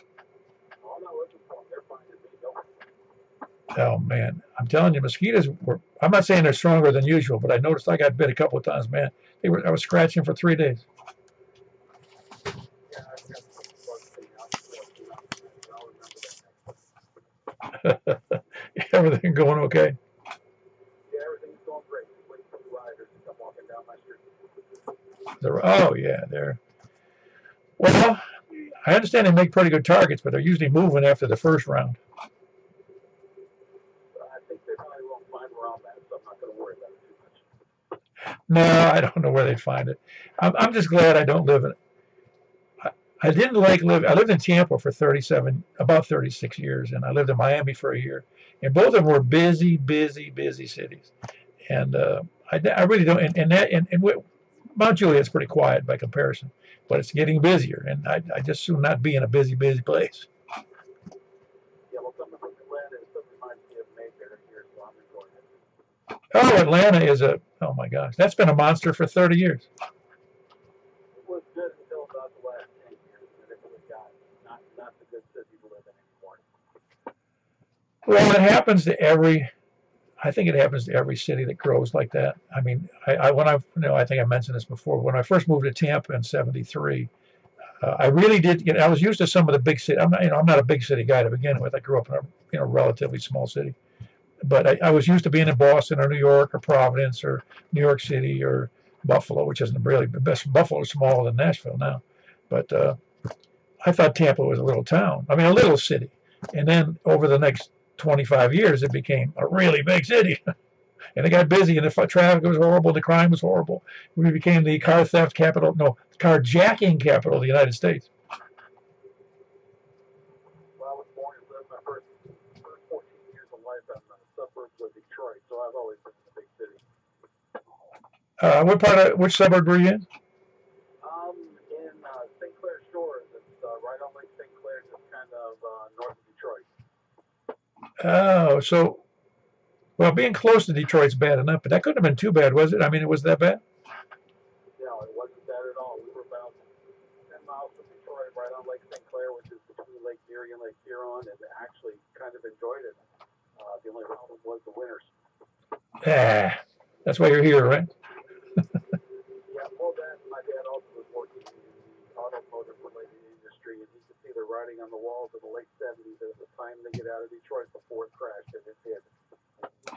not looking for them. They're finding me. Don't. Oh, man. I'm telling you, mosquitoes were, I'm not saying they're stronger than usual, but I noticed I got bit a couple of times, man. I was scratching for 3 days. Yeah, I've got some bugs sitting out before, I'll remember that next time. Everything going okay? Yeah, everything's going great. Just waiting for the riders to come walking down my street. Oh, yeah, they're. Well, I understand they make pretty good targets, but they're usually moving after the first round. I think they probably won't find around that, so I'm not going to worry about it too much. No, I don't know where they'd find it. I'm just glad I don't live in it. I didn't like live. I lived in Tampa for about 36 years, and I lived in Miami for a year. And both of them were busy cities. And I really don't. And Mount Juliet's pretty quiet by comparison, but it's getting busier, and I just soon not be in a busy place. Yeah, well, something from Atlanta is something reminds me of Mayfair here, so I'm enjoying it. Oh, Atlanta is oh my gosh, that's been a monster for 30 years. It was good until about the last 10 years, and it really got not the good city to live in anymore. Well, I think it happens to every city that grows like that. I mean, I think I mentioned this before. When I first moved to Tampa in '73, I really did. I was used to some of the big cities. I'm not a big city guy to begin with. I grew up in a relatively small city, but I was used to being in Boston or New York or Providence or New York City or Buffalo, which isn't really the best. Buffalo is smaller than Nashville now, but I thought Tampa was a little town. I mean, a little city. And then over the next 25 years, it became a really big city. And it got busy, and the traffic was horrible, the crime was horrible. We became the carjacking capital of the United States. Well, I was born and lived my first 14 years of life out in the suburbs of Detroit, so I've always been in a big city. Which suburb were you in? In St. Clair Shores. It's right on Lake St. Clair, just kind of north of Detroit. Oh, so, well, being close to Detroit's bad enough, but that couldn't have been too bad, was it? I mean, it was that bad? No, it wasn't bad at all. We were about 10 miles from Detroit, right on Lake St. Clair, which is between Lake Erie and Lake Huron, and actually kind of enjoyed it. The only problem was the winters. That's why you're here, right? Yeah, well, my dad also was working in the automotive-related industry, and he could see the writing on the walls of the late 70s at the time they get out of Detroit before it crashed, and it did.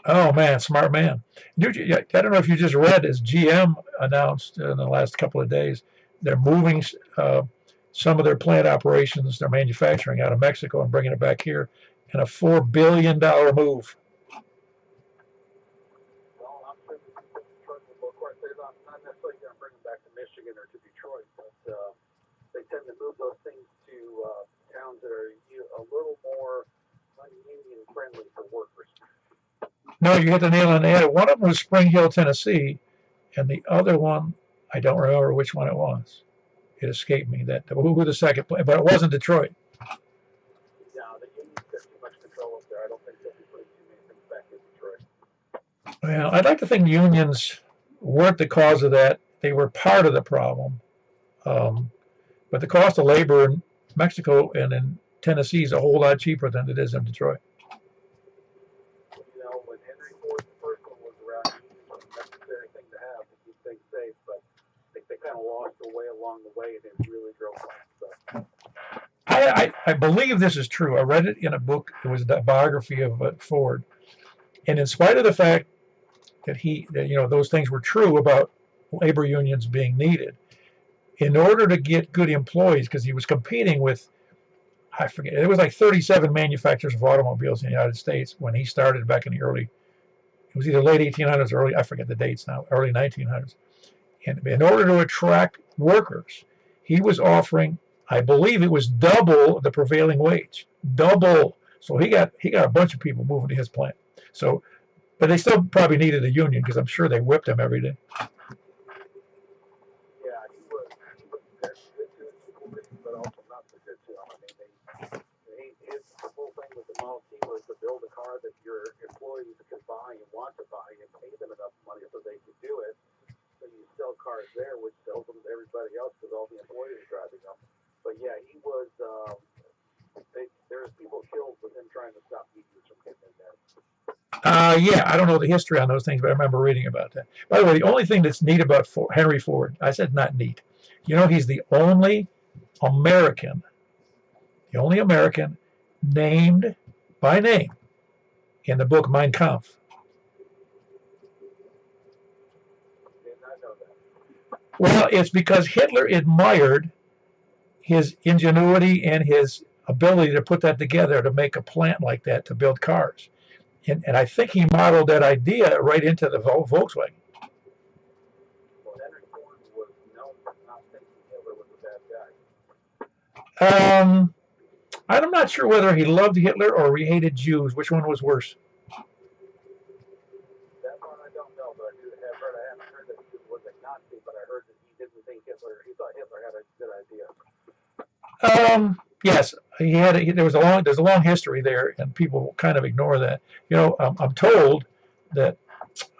Oh, man, smart man. I don't know if you just read, as GM announced in the last couple of days, they're moving some of their plant operations, their manufacturing out of Mexico and bringing it back here in a $4 billion move. Well, I'm sure Detroit will, of course, they're not necessarily going to bring them back to Michigan or to Detroit, but they tend to move those things to towns that are a little more union friendly for workers. No, you hit the nail on the head. One of them was Spring Hill, Tennessee, and the other one, I don't remember which one it was. It escaped me who the second place, but it wasn't Detroit. No, the union's got too much control up there. I don't think they'll be putting too many things back in Detroit. Well, I'd like to think unions weren't the cause of that. They were part of the problem. But the cost of labor in Mexico and in Tennessee is a whole lot cheaper than it is in Detroit. You know, when Henry Ford, the first one, was around, unions was a necessary thing to have to keep things safe, but I think they kind of lost their way along the way, and it really drove stuff. I believe this is true. I read it in a book. It was a biography of Ford. And in spite of the fact that those things were true about labor unions being needed, in order to get good employees, because he was competing with, I forget, it was like 37 manufacturers of automobiles in the United States when he started back in the it was either late 1800s or I forget the dates now, early 1900s. And in order to attract workers, he was offering, I believe it was double the prevailing wage. Double. So he got a bunch of people moving to his plant. So, but they still probably needed a union because I'm sure they whipped him every day. Yeah, he was your employees can buy and want to buy and pay them enough money so they can do it. So you sell cars there, which sells them to everybody else because all the employees are driving them. But yeah, he was. There's people killed with him trying to stop EVs from getting in there. Yeah, I don't know the history on those things, but I remember reading about that. By the way, the only thing that's neat about Henry Ford, I said not neat. You know, he's the only American named by name in the book Mein Kampf. Did not know that. Well, it's because Hitler admired his ingenuity and his ability to put that together to make a plant like that to build cars. And I think he modeled that idea right into the Volkswagen. Well, Henry Ford was known for not thinking Hitler was a bad guy. I'm not sure whether he loved Hitler or he hated Jews. Which one was worse? That one I don't know, but I haven't heard that he was a Nazi, but I heard that he didn't think he thought Hitler had a good idea. Yes, there's a long history there, and people kind of ignore that. You know, I'm told that,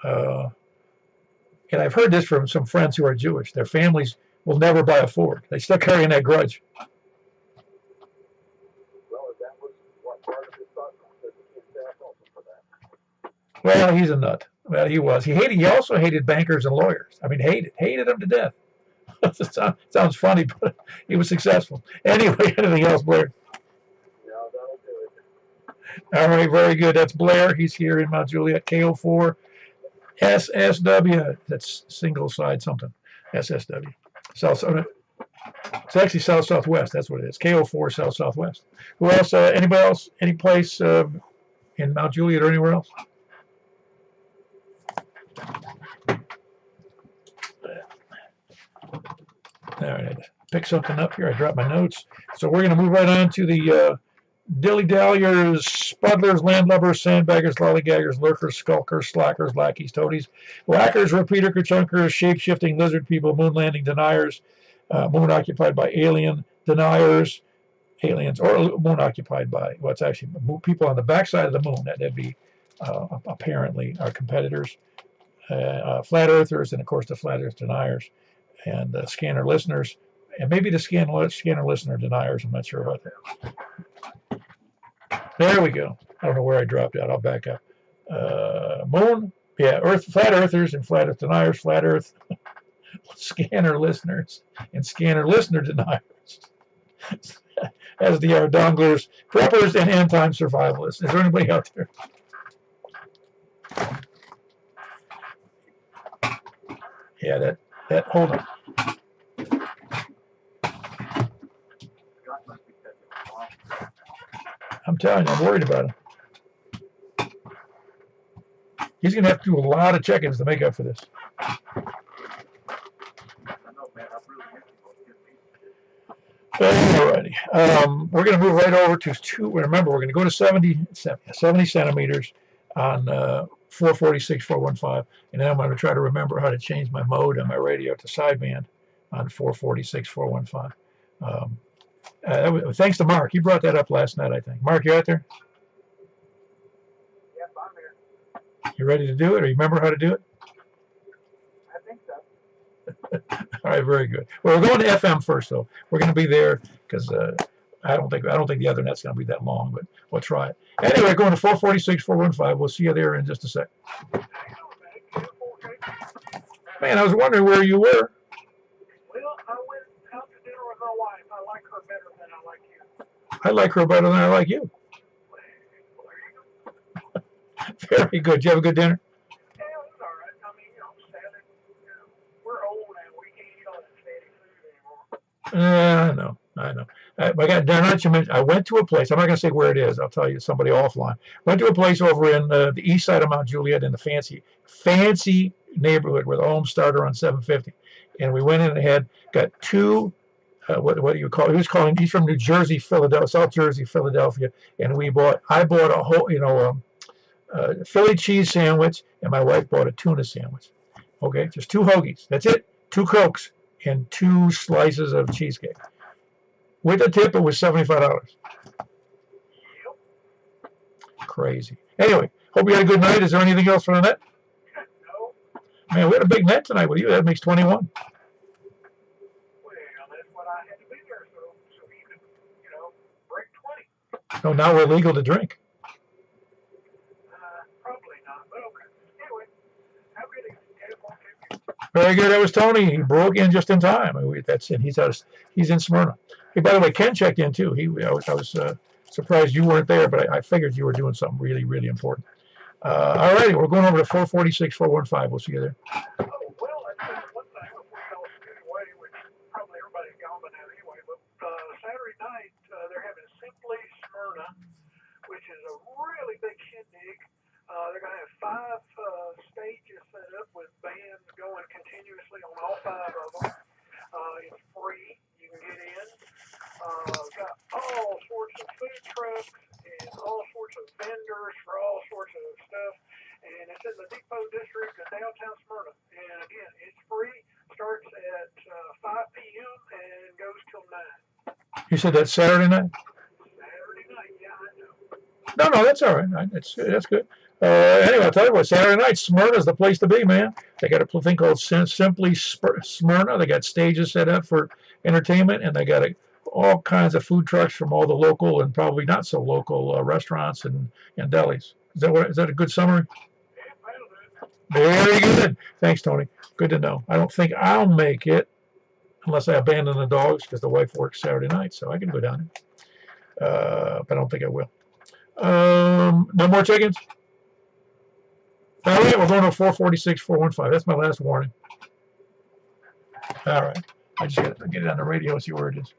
and I've heard this from some friends who are Jewish. Their families will never buy a Ford. They still carrying that grudge. Well, that was what part of his thought process he staff also for that. Well, he's a nut. Well, he was. He also hated bankers and lawyers. I mean, hated them to death. Sounds funny, but he was successful. Anyway, anything else, Blair? No, that'll do it. All right, very good. That's Blair. He's here in Mount Juliet, KO4 SSW. That's single side something. SSW. It's actually south-southwest. That's what it is. KO4 south-southwest. Who else? Anybody else? Any place in Mount Juliet or anywhere else? All right, pick something up here. I dropped my notes. So we're going to move right on to the dilly-dalliers, spuddlers, landlubbers, sandbaggers, lollygaggers, lurkers, skulkers, slackers, lackeys, toadies, whackers, repeater, kerchunkers, shape-shifting lizard people, moon landing deniers, moon occupied by alien deniers, aliens, or moon occupied by what's actually people on the backside of the moon. That'd be apparently our competitors, flat earthers, and of course the flat earth deniers. And scanner listeners, and maybe the scanner listener deniers. I'm not sure about that. There we go. I don't know where I dropped out. I'll back up. Moon, yeah, flat earthers and flat earth deniers, flat earth scanner listeners and scanner listener deniers. As the donglers, preppers, and end time survivalists. Is there anybody out there? Yeah, that hold on. I'm telling you, I'm worried about him. He's going to have to do a lot of check-ins to make up for this. Alrighty. We're going to move right over to remember, we're going to go to 70 centimeters on 446, 415, and then I'm going to try to remember how to change my mode on my radio to sideband on 446, 415. Thanks to Mark. He brought that up last night, I think. Mark, you out there? Yep, I'm here. You ready to do it, or you remember how to do it? I think so. All right, very good. Well, we're going to FM first, though. We're going to be there because I don't think the other net's going to be that long, but we'll try it. Anyway, going to 446, 415. We'll see you there in just a sec. Man, I was wondering where you were. Well, I went out to dinner with my wife. I like her better than I like you. I like her better than I like you. Very good. Did you have a good dinner? Yeah, it was all right. I mean, salad. We're old and we can't eat all that fatty food anymore. I know. I went to a place. I'm not going to say where it is. I'll tell you somebody offline. Went to a place over in the east side of Mount Juliet in the fancy neighborhood where the homes started on 750. And we went in and got two. What do you call it? He's from New Jersey, Philadelphia, South Jersey, Philadelphia, and I bought a whole, Philly cheese sandwich, and my wife bought a tuna sandwich. Okay, just two hoagies. That's it. 2 Cokes and 2 slices of cheesecake. With the tip, it was $75. Crazy. Anyway, hope you had a good night. Is there anything else for the net? No, Man, we had a big net tonight with you. That makes 21. well, that's what I had to be there, so you could, break 20. No, now we're legal to drink. Probably not, but okay. Anyway, have a good evening. Very good. That was Tony. He broke in just in time. That's it. He's in Smyrna. Hey, by the way, Ken checked in too. I was surprised you weren't there, but I figured you were doing something really, really important. All righty, we're going over to 446, 415. We'll see you there. Oh, well, I tell you one thing before y'all scoot away, which probably everybody's gone by now anyway, but Saturday night, they're having Simply Smyrna, which is a really big shindig. They're going to have 5 stages set up with bands going continuously on all 5 of them. It's free. You can get in. Got all sorts of food trucks and all sorts of vendors for all sorts of stuff. And it's in the Depot District of downtown Smyrna. And again, it's free. Starts at 5 p.m. and goes till 9. You said that's Saturday night? Saturday night, yeah, I know. No, that's all right. That's good. Anyway, I'll tell you what, Saturday night, Smyrna's the place to be, man. They got a thing called Simply Smyrna. They got stages set up for entertainment, and they got all kinds of food trucks from all the local and probably not so local restaurants and delis. Is that a good summary? Very good. Thanks, Tony. Good to know. I don't think I'll make it unless I abandon the dogs because the wife works Saturday night, so I can go down there. But I don't think I will. No more check-ins? All right, we're going to 446, 415. That's my last warning. All right. I just got to get it on the radio and see where it is.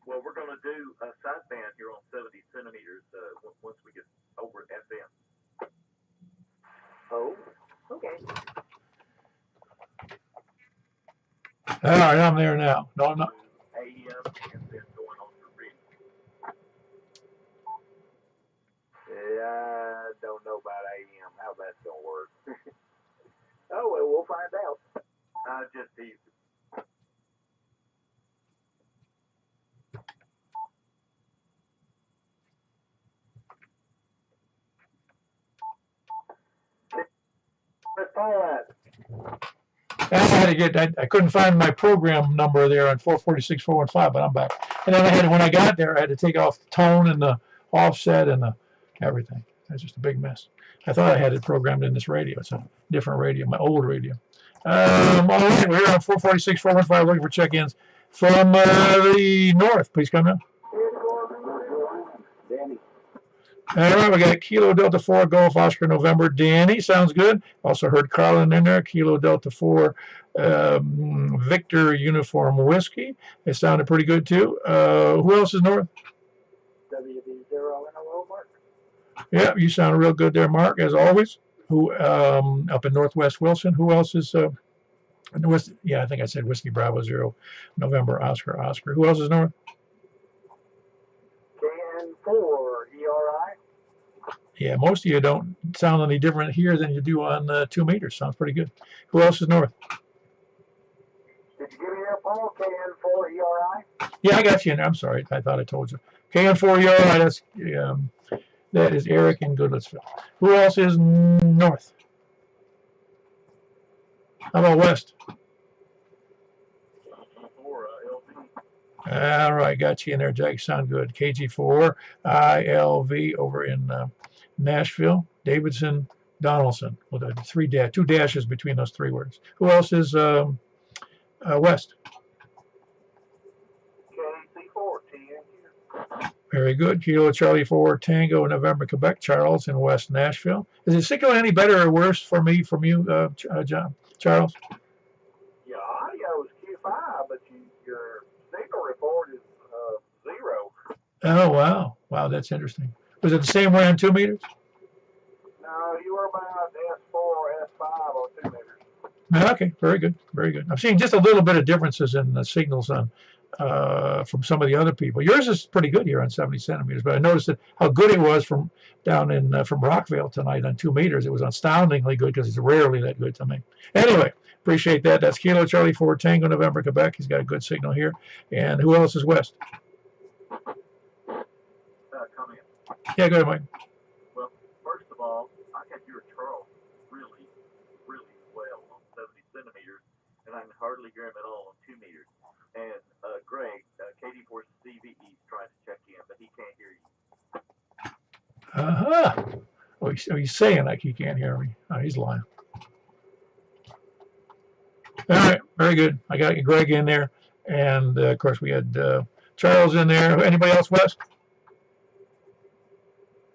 Well, we're going to do a sideband here on 70 centimeters once we get over at FM. Oh, okay. All right, I'm there now. No, I'm not. AM and then going on to radio. Yeah, I don't know about AM, how that's going to work. Oh, well, we'll find out. Just easy. Let's follow that. I couldn't find my program number there on 446, 415, but I'm back. And then when I got there, I had to take off the tone and the offset and the everything. That's just a big mess. I thought I had it programmed in this radio. It's a different radio, my old radio. All right, we're here on 446, 415, looking for check-ins from the north. Please come in. Danny. All right, we got Kilo Delta 4 Golf Oscar November. Danny, sounds good. Also heard Carlin in there. Kilo Delta 4 Victor Uniform Whiskey. It sounded pretty good too. Who else is north? WD0 in a row, Mark. Yeah, you sound real good there, Mark, as always. Who up in Northwest Wilson? Who else is? Yeah, I think I said Whiskey Bravo 0 November Oscar. Who else is north? KN4 ERI. Yeah, most of you don't sound any different here than you do on 2 meters. Sounds pretty good. Who else is north? Did you give me your Paul? KN4 ERI. Yeah, I got you in there. I'm sorry. I thought I told you. KN4 ERI. That is Eric in Goodlettsville. Who else is north? How about west? All right, got you in there, Jack. Sound good. KG4 ILV over in Nashville. Davidson Donaldson with two dashes between those 3 words. Who else is west? Very good. Kilo Charlie 4 Tango November Quebec. Charles in West Nashville. Is the signal any better or worse from you, John? Charles? Your audio is Q5, but your signal report is 0. Oh, wow. Wow, that's interesting. Was it the same way on 2 meters? No, you were about S4 or S5 on 2 meters. Okay, very good, very good. I'm seeing just a little bit of differences in the signals on from some of the other people. Yours is pretty good here on 70 centimeters, but I noticed that how good it was from down in from Rockville tonight on 2 meters. It was astoundingly good because it's rarely that good to me. Anyway, appreciate that. That's Kilo Charlie 4 Tango November Quebec. He's got a good signal here. And who else is west? Comment. Yeah, go ahead, Mike. Well, first of all, I can hear Charles really, really well on 70 centimeters, and I can hardly hear him at all on 2 meters. And Greg, KD4 CVE is trying to check in, but he can't hear you. Oh, he's saying like he can't hear me. Oh, he's lying. All right, very good. I got Greg in there, and of course we had Charles in there. Anybody else, Wes?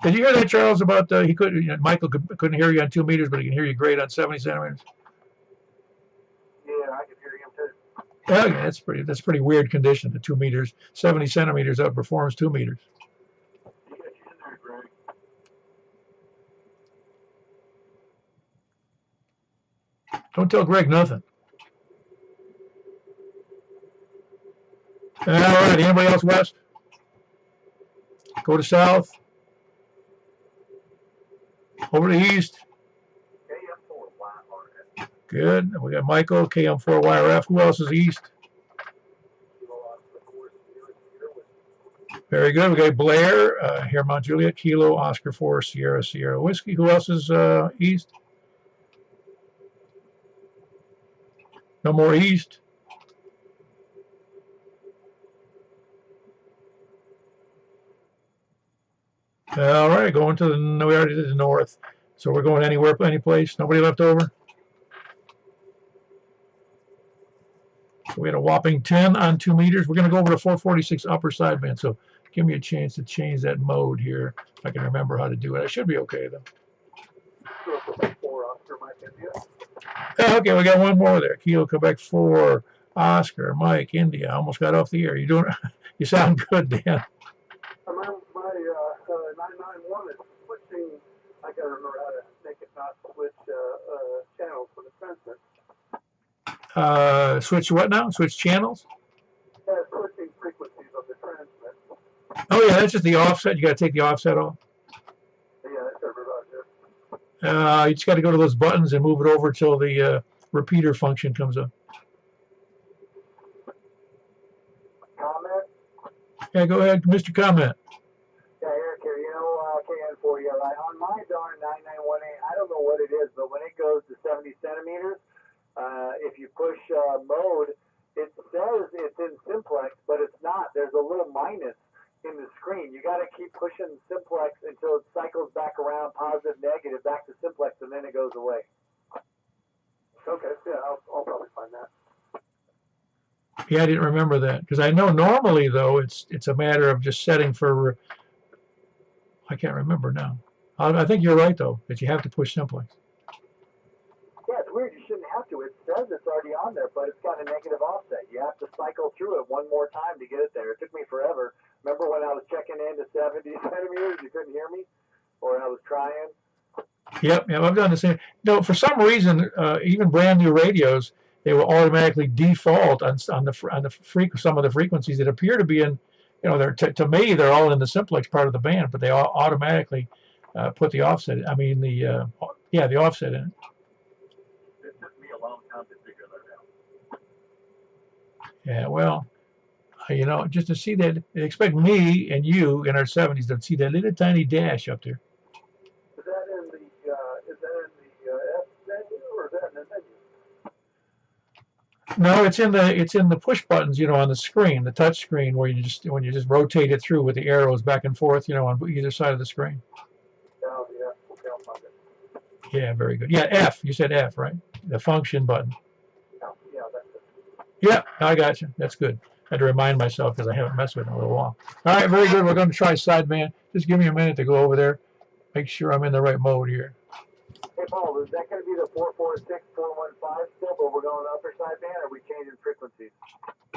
Did you hear that, Charles? About he couldn't. Michael couldn't hear you on 2 meters, but he can hear you great on 70 centimeters. Yeah, I can hear him too. Oh, yeah, that's pretty weird condition. The 2 meters, 70 centimeters outperforms 2 meters. You got you in there, Greg. Don't tell Greg nothing. All right, anybody else west? Go to south. Over to east. KM4YRF. Good. We got Michael, KM4YRF. Who else is east? Very good. We got Blair, here Mount Juliet, Kilo, Oscar 4, Sierra, Sierra Whiskey. Who else is east? No more east. All right, going to we already did the north. So we're going anywhere, any place. Nobody left over. So we had a whopping 10 on 2 meters. We're going to go over to 446 upper sideband. So give me a chance to change that mode here. If I can remember how to do it. I should be okay, though. Okay, we got one more there. Kilo, Quebec 4, Oscar, Mike, India. Almost got off the air. You doing? You sound good, Dan. My 991 is switching. I gotta remember how to make it not switch channels for the transmit. Switch what now? Switch channels? Yeah, switching frequencies of the transmit. Oh, yeah, that's just the offset. You got to take the offset off. Yeah, that's about it. You just got to go to those buttons and move it over till the repeater function comes up. Comment? Yeah, go ahead, Mr. Comment. Yeah, Eric here. You know, KN4, yeah, right. On my darn 9918, I don't know what it is, but when it goes to 70 centimeters, if you push mode, it says it's in simplex, but it's not. There's a little minus in the screen. You got to keep pushing simplex until it cycles back around, positive, negative, back to simplex, and then it goes away. Okay, yeah, I'll probably find that. Yeah, I didn't remember that because I know normally though it's a matter of just setting for. I can't remember now. I think you're right though that you have to push simplex. Yeah, it's weird. You shouldn't have to. It says it's already on there, but it's got a negative offset. You have to cycle through it one more time to get it there. It took me forever. Remember when I was checking into 70 centimeters, you couldn't hear me, or I was trying. Yep, I've done the same. No, for some reason, even brand new radios, they will automatically default on some of the frequencies that appear to be in. You know, to me they're all in the simplex part of the band, but they all automatically put the offset. I mean the offset in it. It took me a long time to figure that out. Yeah, well, you know, just to see that, they expect me and you in our 70s to see that little tiny dash up there. Is that in the F menu or is that in the menu? No, it's in the push buttons, you know, on the screen, the touch screen, where you just rotate it through with the arrows back and forth, you know, on either side of the screen. Oh, yeah. Okay, I'll find it. Yeah, very good. Yeah, F. You said F, right? The function button. Oh, yeah, that's it. Yeah, I got you. That's good. Had to remind myself because I haven't messed with it in a little while. All right, very good. We're going to try sideband. Just give me a minute to go over there. Make sure I'm in the right mode here. Hey, Paul, is that going to be the 446, 415 still, but we're going upper sideband, or are we changing frequencies?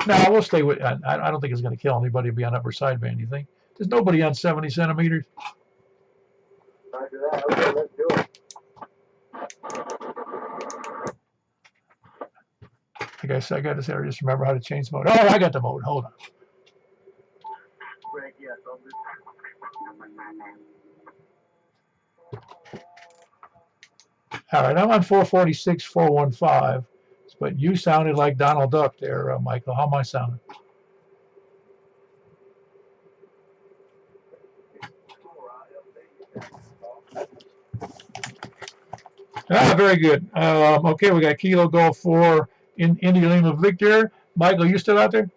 No, we'll stay with. I don't think it's going to kill anybody to be on upper sideband. You think? There's nobody on 70 centimeters. Roger that. Okay, let's do it. I guess I got to say, I just remember how to change mode. Oh, I got the mode. Hold on. Greg, yes, on this. All right, I'm on 446, 415, but you sounded like Donald Duck there, Michael. How am I sounding? Ah, very good. Okay, we got Kilo Golf 4 in India Lima Victor. Michael, you still out there?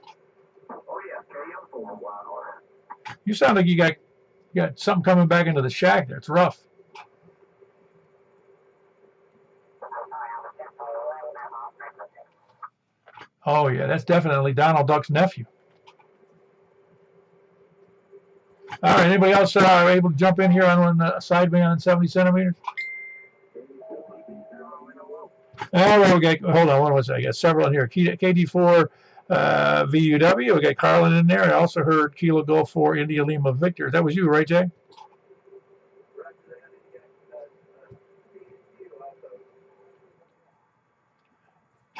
Oh, yeah, KM for a while. You sound like you got something coming back into the shack there. It's rough. Oh, yeah, that's definitely Donald Duck's nephew. All right, anybody else able to jump in here on the sideband on 70 centimeters? All right, we got, hold on, what was that? I got several in here. KD4 VUW, we got Carlin in there. I also heard Kilo Golf 4 India Lima Victor. That was you, right, Jay?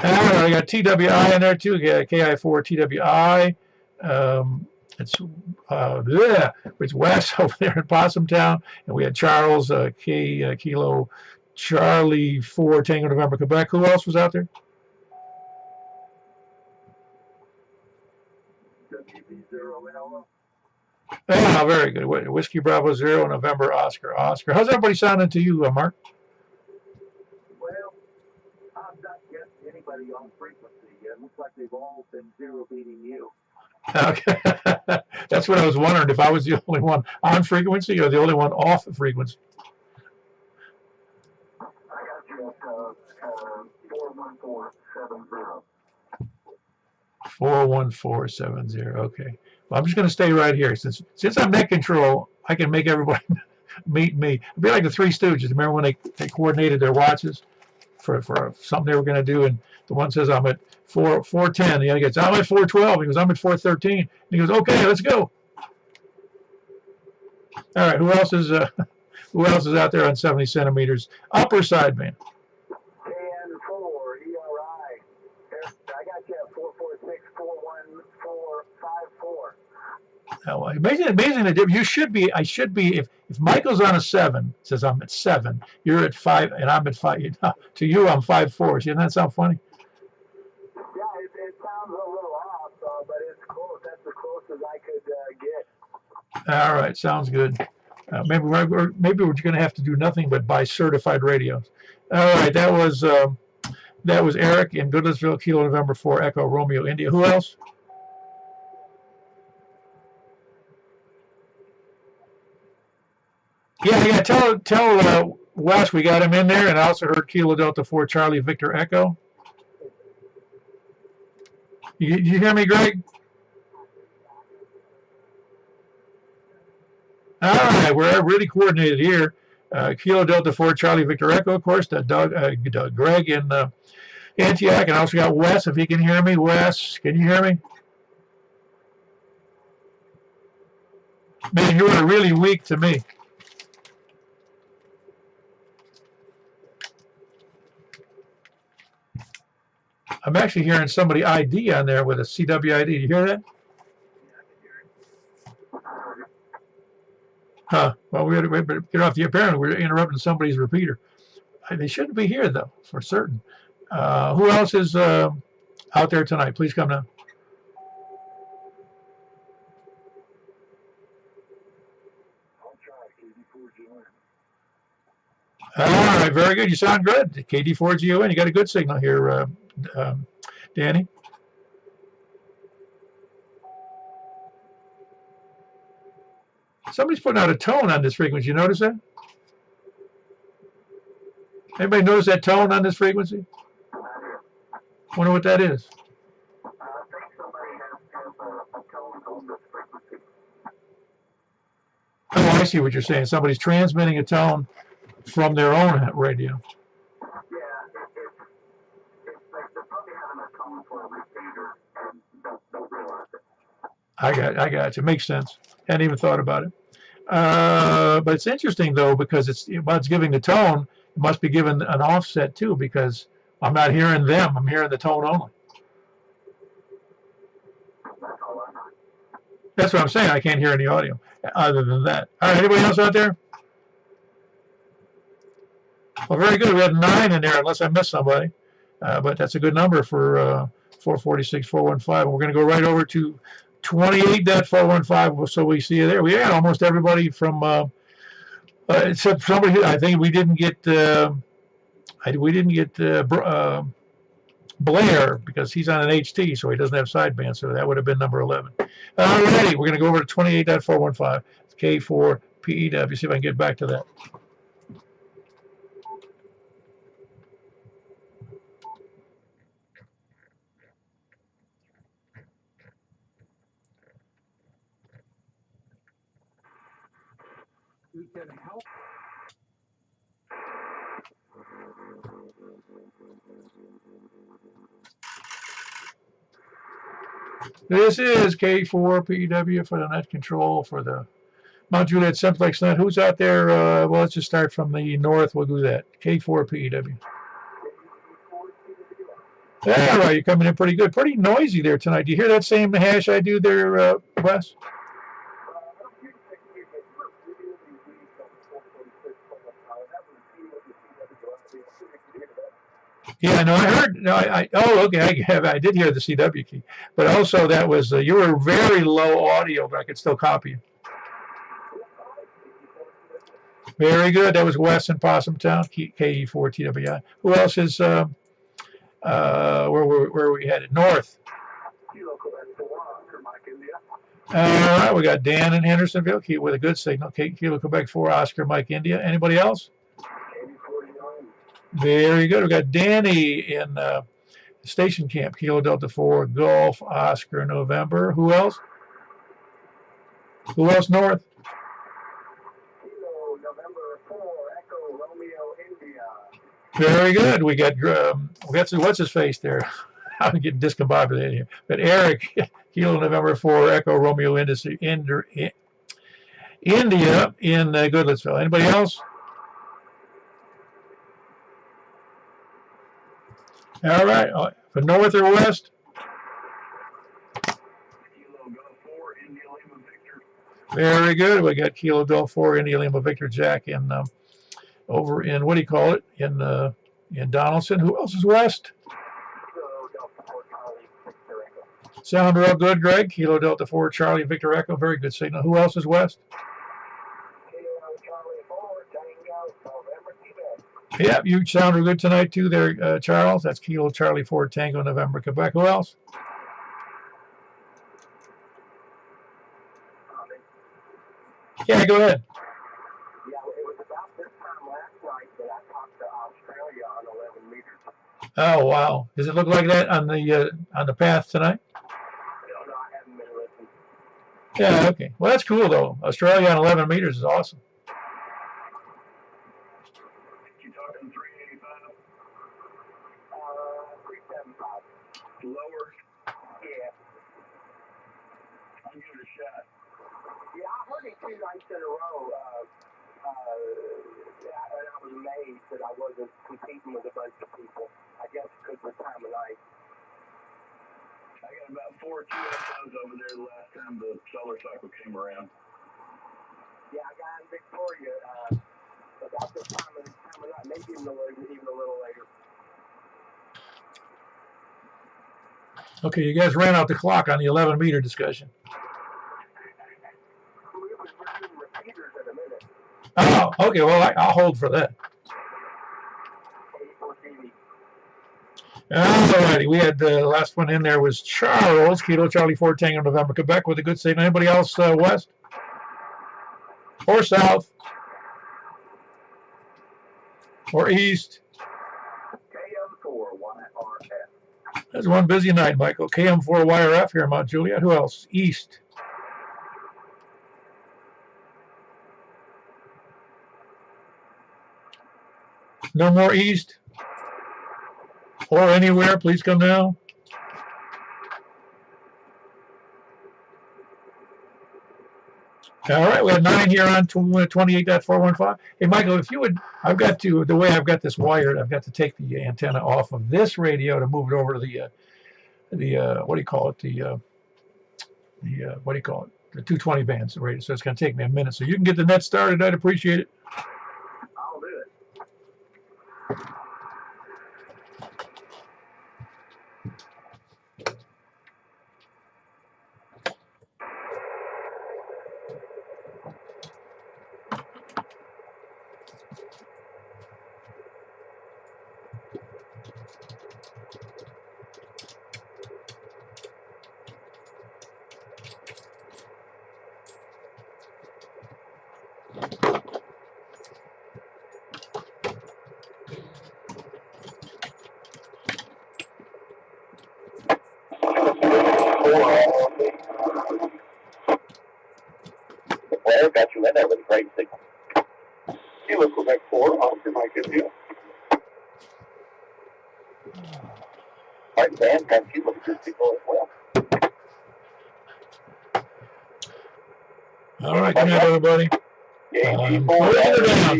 All right, I got TWI in there too. Got KI4 TWI. It's Wes over there in Possum Town, and we had Charles Kilo Charlie 4 Tango November Quebec. Who else was out there? Oh, very good. Whiskey Bravo 0 November Oscar. How's everybody sounding to you, Mark? Well, I'm not getting anybody on frequency. It looks like they've all been zero beating you. Okay, that's what I was wondering, if I was the only one on frequency or the only one off frequency. I got you at 41470. 41470. Okay. Well, I'm just going to stay right here. Since I'm net control, I can make everybody meet me. It'd be like the Three Stooges. Remember when they coordinated their watches for something they were going to do, and the one says I'm at 410. The other gets I'm at 412. He goes I'm at 413. And he goes okay, let's go. All right. Who else is out there on 70 centimeters upper sideband? KN4 ERI. I got you at 446 41454. Oh, amazing. You should be. I should be. If Michael's on a 7, says I'm at 7. You're at 5, and I'm at 5. To you, I'm 5'4". Doesn't that sound funny? Yeah, it sounds a little off, but it's close. That's the closest I could get. All right, sounds good. Maybe we're going to have to do nothing but buy certified radios. All right, that was Eric in Goodlettsville, Kilo November 4 Echo Romeo India. Who else? Yeah. Tell Wes we got him in there, and I also heard Kilo Delta 4 Charlie Victor Echo. You hear me, Greg? All right, we're really coordinated here. Kilo Delta 4 Charlie Victor Echo, of course. Greg in Antioch, and I also got Wes. If he can hear me, Wes, can you hear me? Man, you were really weak to me. I'm actually hearing somebody ID on there with a CWID. Do you hear that? Huh. Well, we better get off the apparent. We're interrupting somebody's repeater. They shouldn't be here, though, for certain. Who else is out there tonight? Please come now. I'll try KD4GON. All right, very good. You sound good. KD4GON. You got a good signal here, Danny. Somebody's putting out a tone on this frequency. You notice that? Anybody notice that tone on this frequency? Wonder what that is. I think somebody has I see what you're saying. Somebody's transmitting a tone from their own radio. Yeah, it's like they're probably having a tone for a repeater and don't realize it. I got you. Makes sense. Hadn't even thought about it. But it's interesting though because it's giving the tone. It must be given an offset too because I'm not hearing them. I'm hearing the tone only. That's all I know. That's what I'm saying. I can't hear any audio other than that. All right. Anybody else out there? Well, very good. We had 9 in there, unless I missed somebody. But that's a good number for 446, 415. And we're going to go right over to 28.415. So we see you there. We had almost everybody from, except somebody who I think we didn't get. Blair because he's on an HT, so he doesn't have sideband. So that would have been number 11. All righty, we're going to go over to 28.415. K4PEW. See if I can get back to that. We can help. This is K4PEW for the net control for the Mount Juliet Simplex net. Who's out there? Well, let's just start from the north. We'll do that. K4PEW. Yeah, right. You're coming in pretty good. Pretty noisy there tonight. Do you hear that same hash I do there, Wes? Yeah, no, I heard. No, okay. I did hear the CW key, but also that was you were very low audio, but I could still copy you. Very good. That was Wes in Possum Town, KE4TWI. Who else is? Where we headed? North. All right, we got Dan in Hendersonville with a good signal. Kilo Quebec 4 Oscar Mike India. Anybody else? Very good. We got Danny in Station Camp, Kilo Delta 4 Golf Oscar November. Who else? Who else north? Kilo November 4 Echo Romeo India. Very good. We got what's his face there? I'm getting discombobulated here. But Eric, Kilo November 4 Echo Romeo India in Goodlettsville. Anybody else? All right. For north or west? Kilo Golf 4 India Lima Victor. Very good. We got Kilo Golf 4 India Lima Victor Jack in over in what do you call it in Donaldson. Who else is west? Sound real good, Greg. Kilo Delta 4 Charlie Victor Echo. Very good signal. Who else is west? Yeah, you sound real good tonight too there, Charles. That's Kilo Charlie 4 Tango November Quebec. Who else? Yeah, go ahead. Yeah, it was about this time last night that I talked to Australia on 11 meters. Oh wow! Does it look like that on the path tonight? No, I haven't been listening. Yeah, okay. Well, that's cool though. Australia on 11 meters is awesome. You talking 385? 375. Lower? Yeah. I'll give it a shot. Yeah, I heard it 2 nights in a row. And I was amazed that I wasn't competing with a bunch of people. I guess because of the time of night. I got about 4 QSOs over there the last time the solar cycle came around. Yeah, I got in Victoria about this time of night, maybe even a little later. Okay, you guys ran out the clock on the 11 meter discussion. We were doing repeaters in a minute. Oh, okay. Well, I'll hold for that. All righty. We had the last one in there was Charles, Kilo Charlie 4 Tango November Quebec with a good signal. Anybody else west or south or east? KM4YRF. That's one busy night, Michael. KM4YRF here in Mount Juliet. Who else? East. No more east or anywhere. Please come now. All right, we have 9 here on 28.415. Hey, Michael, if you would, I've got to, the way I've got this wired, I've got to take the antenna off of this radio to move it over to the what do you call it? What do you call it? The 220 bands radio. So it's going to take me a minute. So you can get the net started. I'd appreciate it. I'll do it. Blair got you in there with a great signal. Kilo Quebec 4, Officer Mike is you. Alright, Dan, got you with a good signal as well. All right, good night, everybody.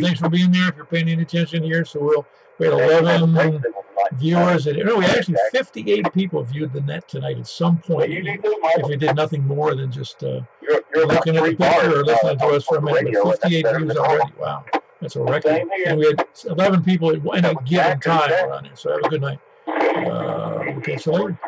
Thanks for being there. If you're paying any attention here, so we had 11 viewers. And we actually 58 people viewed the net tonight at some point. If you did nothing more than just looking at the picture or listening to us for a minute, but 58 views already. Wow, that's a record. And we had 11 people at any given time around here. So have a good night. Okay, so later.